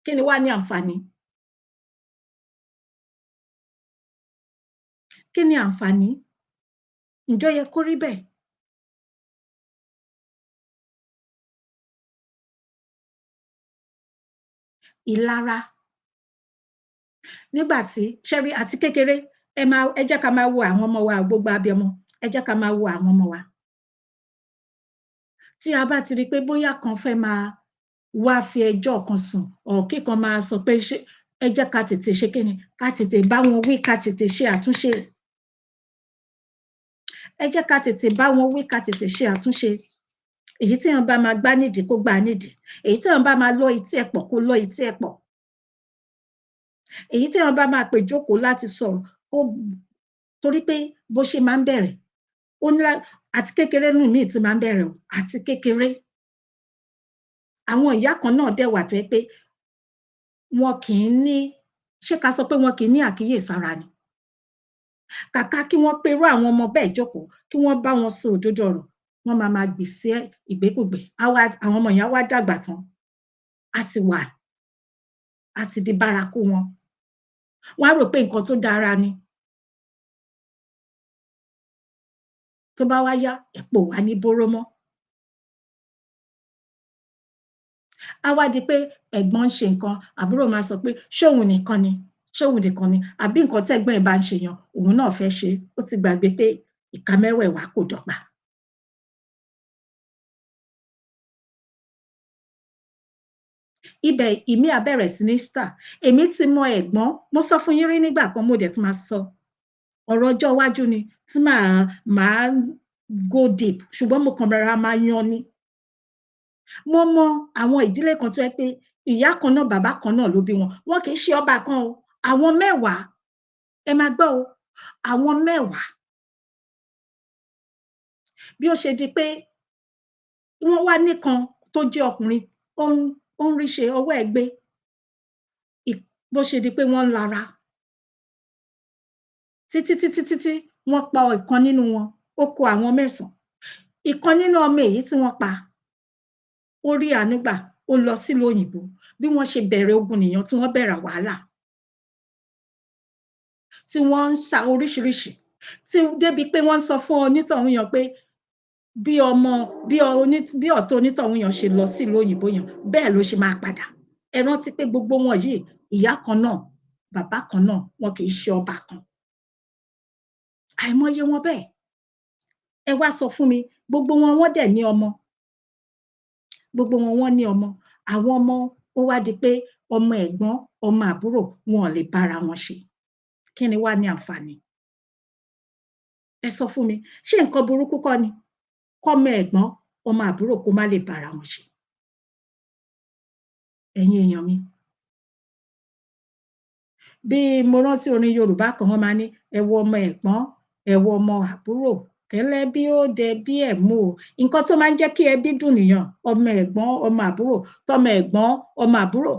kí ni wá ní àǹfààní kí ni àǹfààní ǹjọ́ yẹ kó rí bẹ́ẹ̀ ìlara nígbà tí ṣẹ́rí àti kékeré ẹ jẹ́ ká máa wo àwọn ọmọ wa gbogbo abiyamọ ẹ jẹ́ ká máa wo àwọn ọmọ wa tí a bá ti rí i pé bóyá kan fẹ́ máa wá fi ẹjọ́ kan sùn kíkan máa sọ pé ẹ jẹ́ ká tètè ṣe kíni ká tètè bá wọn wí ká tètè ṣe àtúnṣe ẹ jẹ́ ká tètè bá wọn wí ká tètè ṣe àtúnṣe èyí tí wọn bá máa gbá nídìí kó gbá nídìí èyí tí wọn bá máa lọ etí ẹ̀ pọ̀ kó lọ etí ẹ̀ pọ̀ èyí tí wọn bá máa pè jókòó láti sọ̀rọ̀ kó torí pé bó ṣe máa ń bẹ̀rẹ̀ ó ní àti kékeré nù míì tí máa ń bẹ̀rẹ̀ o àti kékeré àwọn ìyá kan náà dẹ̀ wà tó yẹ pé wọn kì í ní ṣé ká sọ pé wọn kì í ní àkíyèsára ni kàkà kí wọ́n perú àwọn ọmọ bẹ́ẹ̀ jókòó kí wọ́n bá wọn sọ òdodo ọ̀rọ̀ wọ́n máa gbèsè ìgbékùgbé àwọn ọmọ yẹn wá dàgbà tán á ti di bárakú wọn wọ́n á rò pé nǹkan tó dára ni tó bá wá yá ẹ̀pọ̀ wá ní bóró mọ́ á wá di pé ẹ̀gbọ́n ń ṣe nǹkan àbúrò máa sọ pé ṣóun nìkan ni àbí nǹkan tẹ́gbọ́n ẹ̀ bá ń ṣe yan òun náà fẹ́ ṣe ó ti gbàgbé pé ìka mẹ́wẹ̀ẹ̀wá kò dọ́gba. ibẹ̀ ìmí àbẹ̀rẹ̀ sí ní star èmi ti mọ ẹ̀gbọ́n mo sọ fún yín rí nígbà kan mo dẹ̀ ti máa sọ ọ̀rọ̀ ọjọ́ iwájú ni tí màá go deep ṣùgbọ́n mo kàn rárá máa yan ni mo mọ àwọn ìdílé kan tó yẹ pé ìyá kan náà bàbá kan náà ló bí wọn kì í ṣe ọba kan o àwọn 10 ẹ máa gbọ́ o àwọn 10 bí ó ṣe di pé wọ́n wá nìkan tó jẹ́ ọkùnrin ó ń rí ṣe ọwọ́ ẹ̀ gbé bó ṣe di pé wọ́n ń lara títí wọ́n pa ìkan nínú wọn ó kó àwọn 9 ìkan nínú ọmọ èyí tí wọ́n pa ó rí àánú gbà ó lọ sílùú òyìnbó bí wọ́n ṣe bẹ̀rẹ̀ ogun nìyẹn tí wọ́n bẹ̀rẹ̀ wàhálà tí wọ́n ń sa oríṣiríṣi tí débi pé wọ́n ń sọ fún onítọ̀hún yẹn pé bí ọ̀tọ̀ onítọ̀hún yẹn ṣe lọ sílùú òyìnbó yẹn bẹ́ẹ̀ ló ṣe máa padà ẹ rántí pé gbogbo wọn yìí ìyá kan náà bàbá kan náà wọn kì í ṣe ọba kan àìmọye wọn bẹ́ẹ̀ ẹ wá sọ fún mi gbogbo wọn dẹ̀ ní ọmọ gbogbo wọn ní ọmọ àwọn ọmọ ó wá di pé ọmọ ẹ̀gbọ́n ọmọ àbúrò wọn ò lè bára wọn ṣe kí ni wá ní àǹfààní ẹ sọ fún mi ṣé nǹkan burúkú kọ́ ni kọ́mọ ẹ̀gbọ́n ọmọ àbúrò kó má lè bára wọn ṣe ẹ̀yin èèyàn mi bí mo rántí orin Yorùbá kan wọ́n máa ní ẹ wo ọmọ ẹ̀gbọ́n ẹ wo ọmọ àbúrò kẹlẹ bí ó dẹ bí ẹ mú o nǹkan tó máa ń jẹ́ kí ẹbí dùn nìyàn ọmọ ẹ̀gbọ́n ọmọ àbúrò tọmọ ẹ̀gbọ́n ọmọ àbúrò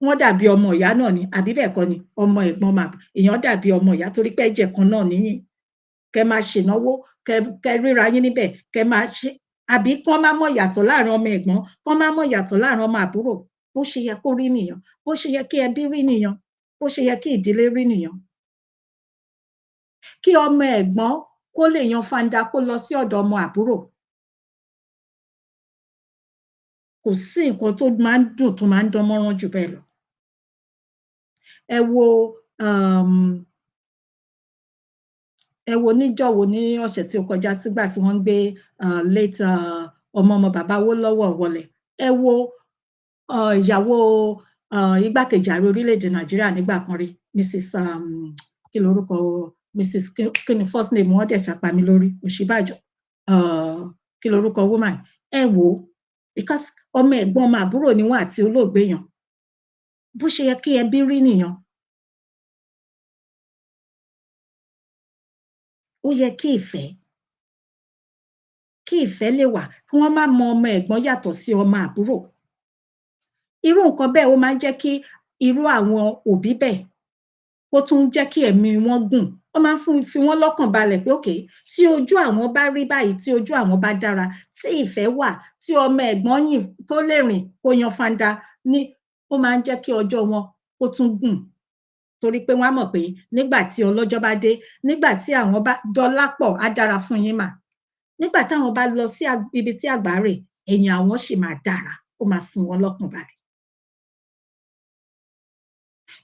wọ́n dàbí ọmọ ìyá náà ni àbí bẹ́ẹ̀ kọ́ ni ọmọ ẹ̀gbọ́n ọmọ àbúrò èèyàn dàbí ọmọ ìyá torí pé ẹ̀jẹ̀ kan náà níyìn kẹ máa ṣènáwó kẹ ríra yín níbẹ̀ kẹ máa ṣe àbí kán má mọ̀ yàtọ̀ láàrin ọmọ ẹ̀gbọ́n kán má mọ̀ yàtọ̀ láàrin ọmọ àbúrò bó ṣe yẹ kó rí nìyàn bó ṣe yẹ kí ẹbí rí nìyàn bó ṣe yẹ kí ìdílé rí nìyàn kí ọmọ ẹ̀gbọ́n kó lè yan fanda kó lọ sí ọ̀dọ̀ ọmọ àbúrò kò sí nǹkan tó máa ń dùn tó máa ń dán mọ́rán jù bẹ́ẹ̀ lọ. Ẹ wo níjọ́wo ní ọ̀sẹ̀ tí ó kọjá sígbà tí wọ́n ń gbé late ọmọ bàbá Awólọ́wọ̀ wọlẹ̀. Ẹ wo ìyàwó igbákejì ààrẹ orílẹ̀-èdè Nàìjíríà nígbà kan rí, Mrs. kí lorúkọ Mrs. kí ni first name wọ́n dẹ̀ ṣàpá mi lórí, Ọ̀ṣínbàjò, kí lorúkọ woman. Ẹ wo because ọmọ ẹ̀gbọ́n ọmọ àbúrò ni wọ́n àti olóògbé yàn. Bó ṣe yẹ kí ẹbí rí nìyẹn. Ó yẹ kí ìfẹ́ lè wà, kí wọ́n má mọ ọmọ ẹ̀gbọ́n yàtọ̀ sí ọmọ àbúrò. Irú nǹkan bẹ́ẹ̀ ó máa ń jẹ́ kí irú àwọn òbí bẹ́ẹ̀ kó tún jẹ́ kí ẹ̀mí wọn gùn. Ó máa ń fi wọ́n lọ́kàn balẹ̀ pé okay, tí ojú àwọn bá rí báyìí, tí ojú àwọn bá dára, tí ìfẹ́ wà, tí ọmọ ẹ̀gbọ́n yìí tó lè rìn kó yan fanda ní, ó máa ń jẹ́ kí ọjọ́ wọn kó tún gùn. Torí pé wọ́n á mọ̀ pé nígbà tí ọlọ́jọ́ bá dé, nígbà tí àwọn bá dọlápọ̀ á dára fún yín mà. Nígbà táwọn bá lọ sí ibi tí àgbà rè, ẹ̀yìn àwọn sì máa dára, ó máa fi wọ́n lọ́kàn balẹ̀.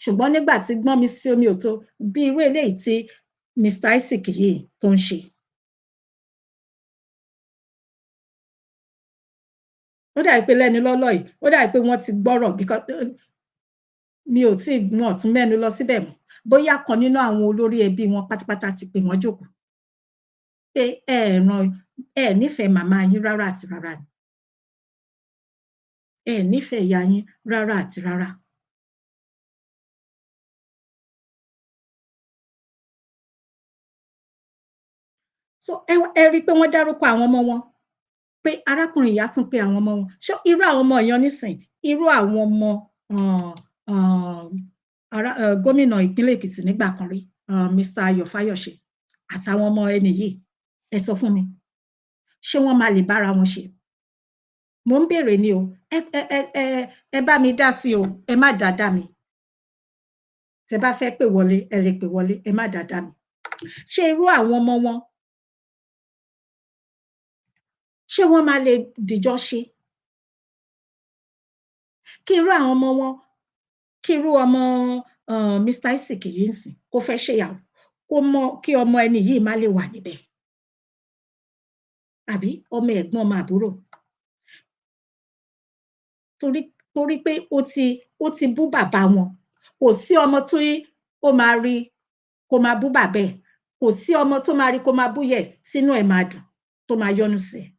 Ṣùgbọ́n nígbà tí gbọ́n mi sí omi ò tó, bí irú eléyìí tí Mr. Isaac yìí tó ń ṣe. Ó dàbí pé lẹ́nu lọ́lọ́ yìí, ó dàbí pé wọ́n ti gbọ́rọ̀ because mi ò tí wọ́n tún mẹ́nu lọ síbẹ̀ mọ́. Bóyá kan nínú àwọn olórí ẹbí wọn pátápátá ti pè wọ́n jókòó. Pé ẹ nífẹ̀ẹ́ màmá yín rárá àti rárá ni. Ẹ nífẹ̀ẹ́ ìyá yín rárá àti rárá. So ẹ rí pé wọ́n dárúkọ àwọn ọmọ wọn, pé arákùnrin ìyá tún pé àwọn ọmọ wọn. Ṣé irú àwọn ọmọ èèyàn nísìn, irú àwọn ọmọ gómìnà ìpínlẹ̀ Èkìtì nígbà kan rí, Mr. Ayọ̀ Fayose àtàwọn ọmọ ẹni yìí, ẹ sọ fún mi, ṣé wọ́n máa lè bára wọn ṣe? Mo ń béèrè ni o, ẹ bá mi dá sí o, ẹ má dá mi. Tẹ́ bá fẹ́ pè wọlé, ẹ lè pè wọlé, ẹ má dá mi. Ṣé irú àwọn ọmọ wọn, ṣé wọ́n máa lè dìjọ ṣe? Kí irú àwọn ọmọ wọn, kí irú ọmọ Mr. Isaac yìí ń sìn, kó fẹ́ ṣèyàwó, kí ọmọ ẹni yìí má lè wà níbẹ̀. Àbí ọmọ ẹ̀gbọ́n ọmọ àbúrò. Torí pé ó ti bú bàbá wọn. Kò sí ọmọ tí ó máa rí kó máa bú bàbá ẹ̀. Kò sí ọmọ tó máa rí kó máa bú ìyá ẹ̀, sínú ẹ̀ máa dùn, tó máa yọ́nú sí ẹ̀.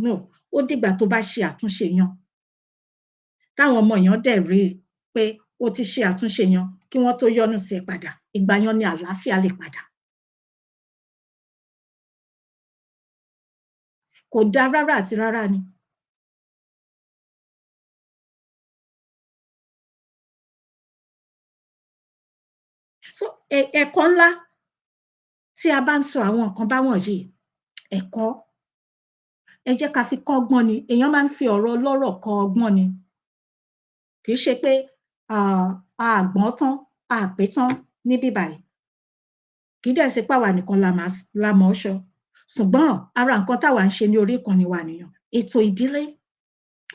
No, ó dìgbà tó bá ṣe àtúnṣe yan. Táwọn ọmọ èèyàn dẹ̀ rí pé ó ti ṣe àtúnṣe yan, kí wọ́n tó yọ́nú sí ẹ padà. Ìgbà yẹn ni àlàáfíà lè padà. Kò dá rárá àti rárá ni. So ẹ̀kọ́ ńlá tí a bá ń sọ àwọn nǹkan báwọn yìí, ẹ̀kọ́, ẹ jẹ́ ká fi kọ́ ọgbọ́n ni. Èèyàn máa ń fi ọ̀rọ̀ ọlọ́rọ̀ kọ́ ọgbọ́n ni. Kì í ṣe pé àgbọ́n tán, àpé tán níbí báyìí. Kì í dẹ̀ ṣe páwa nìkan la mọ̀ ọ́ sọ. Ṣùgbọ́n ara nǹkan táwa ń ṣe ní orí ìkànnì wa nìyẹn. Ètò ìdílé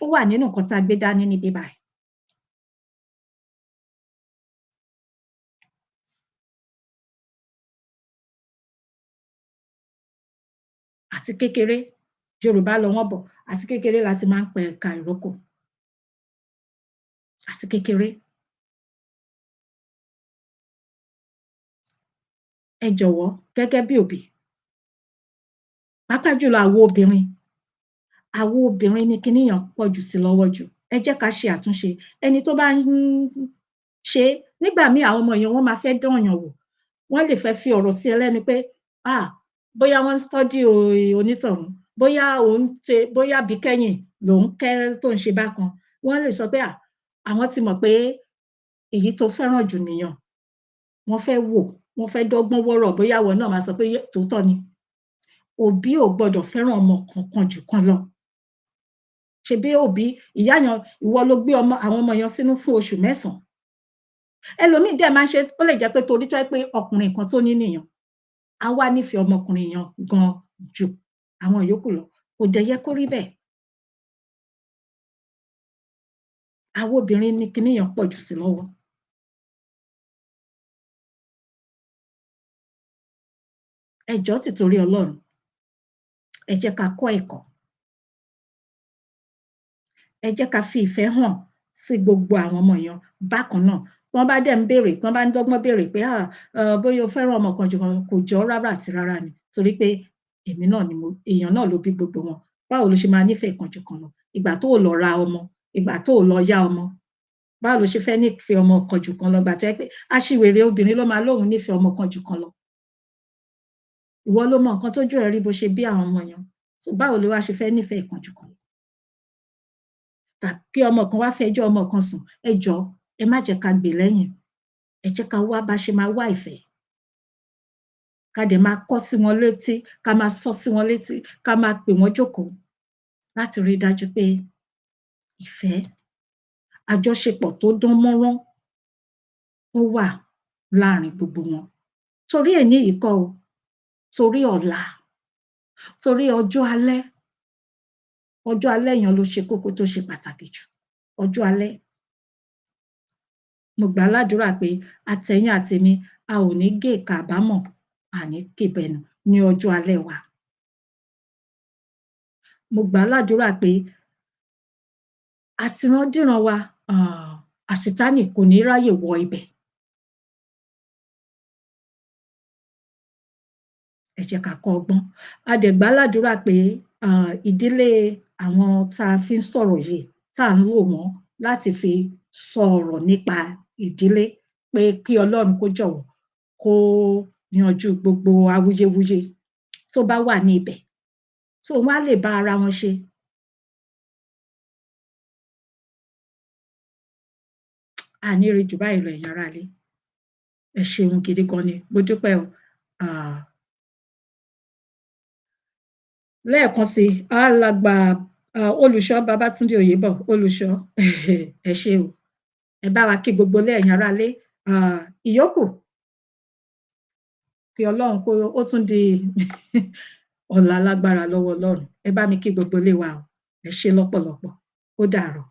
ó wà nínú nǹkan tá a gbé dání níbí báyìí. Àti kékeré, Yorùbá lọ wọ́n bọ̀, àti kékeré láti máa ń pẹ ẹ̀ka ìrókò. Àti kékeré. Ẹ jọ̀wọ́ gẹ́gẹ́ bí òbí, pàápàá jùlọ àwọn obìnrin ni kinní yẹn pọ̀ jù sí lọ́wọ́ jù. Ẹ jẹ́ ká ṣe àtúnṣe. Ẹni tó bá ń ṣe, nígbà míì àwọn ọmọ èèyàn wọ́n máa fẹ́ dán èèyàn wò. Wọ́n lè fẹ́ fi ọ̀rọ̀ sí ẹ lẹ́nu pé bóyá wọ́n ń study onítọ̀hún, bóyá bíkẹ́yìn lòún kẹ́ tó ń ṣe bákan. Wọ́n lè sọ pé àwọn ti mọ̀ pé èyí tó fẹ́ràn jù nìyẹn. Wọ́n fẹ́ wò, wọ́n fẹ́ dọ́gbọ́n wọ́rọ̀, bóyá àwọn náà máa sọ pé tòótọ́ ni. Òbí ò gbọdọ̀ fẹ́ràn ọmọ kankan jù kan lọ. Ṣebí òbí, ìyá yẹn, ìwọ ló gbé àwọn ọmọ yẹn sínú fún oṣù 9. Ẹlòmíì dẹ̀ máa ń ṣe, ó lè jẹ́ pé torí tó jẹ́ pé ọkùnrin kan tó ní nìyẹn. A wá nífẹ̀ẹ́ ọmọkùnrin yẹn gan jù àwọn yòókù lọ. Kò dẹ̀ yẹ kó rí bẹ́ẹ̀. àwọn obìnrin ní kíníyàn pọ̀ jù sí lọ́wọ́. Ẹ jọ̀ọ́ sì torí Ọlọ́run, ẹ jẹ́ ká kọ́ ẹ̀kọ́, ẹ jẹ́ ká fi ìfẹ́ hàn sí gbogbo àwọn ọmọ yẹn bákan náà. Tí wọ́n bá dẹ̀ ń béèrè, tí wọ́n bá ń dọ́gbọ́n béèrè pé bóyá o fẹ́ràn ọmọ kan jù kan, kò jọ rárá àti rárá ni, torí pé èmi náà ni èèyàn náà ló bí gbogbo wọn. Báwo ló ṣe máa nífẹ̀ẹ́ kan jù kan lọ? Ìgbà tó lọ ra ọmọ, ìgbà tó lọ yá ọmọ, báwo ló ṣe fẹ́ nífẹ̀ẹ́ ọmọ kan jù kan lọ? Gbà tó yẹ pé aṣiwèrè obìnrin ló máa lóhùn nífẹ̀ẹ́ ọmọ kan jù kan lọ. Ìwọ ló mọ nǹkan tójú ẹ rí bó ṣe bí àwọn ọmọ yẹn, so báwo ló wá ṣe fẹ́ nífẹ̀ẹ́ kan jù kan lọ? Kí ọmọ kan wá fẹjọ́ ọmọ kan sùn, ẹ jọ̀ọ́ ẹ má jẹ́ ká gbè lẹ́yìn, ẹ jẹ́ ká wá bá ṣe máa wá ìfẹ́, ká dẹ̀ máa kọ́ sí wọn létí, ká máa sọ sí wọn létí, ká máa pè wọ́n jókòó láti rí i dájú pé ìfẹ́, àjọṣepọ̀ tó dán mọ́rán ó wà láàrin gbogbo wọn. Torí èní yìí kọ́ o, torí ọ̀la, torí ọjọ́ alẹ́. Ọjọ́ alẹ́ yẹn ló ṣe kókó tó ṣe pàtàkì jù. Ọjọ́ alẹ́. Mo gbà ládùúrà pé àtẹ̀yìn àtèmi a ò ní gé ìka àbámọ̀, a ní kébẹ̀nù ní ọjọ́ alẹ́ wa. Mo gbà ládùúrà pé àtìrandíran wa, àṣìtánì kò ní ráyè wọ ibẹ̀. Ẹ jẹ́ ká kọ́ ọgbọ́n. A dẹ̀ gbà ládùúrà pé ìdílé àwọn tá a fi ń sọ̀rọ̀ yìí, tá à ń lò wọ́n láti fi sọ̀rọ̀ nípa ìdílé, pé kí Ọlọ́run kó jọ̀wọ́ kó yanjú gbogbo awuyewuye tó bá wà ní ibẹ̀, so wọ́n á lè bá ara wọn ṣe. A ní rí jù báyìí lọ, ẹ̀yin aráalé. Ẹ ṣeun gidi gan ni, mo dúpẹ́ o. Lẹ́ẹ̀kan sí, alàgbà olùṣọ́ Babátúndé Oyèbọ̀, olùṣọ́, ẹ ṣé o. Ẹ bá wa kí gbogbo ilé, ẹ̀yin aráalé. Ìyókù, kí Ọlọ́run kó ó tún di ọ̀la lágbára lọ́wọ́ Ọlọ́run. Ẹ bá mi kí gbogbo ilé wa o. Ẹ ṣé lọ́pọ̀lọpọ̀. Ó dàárọ̀.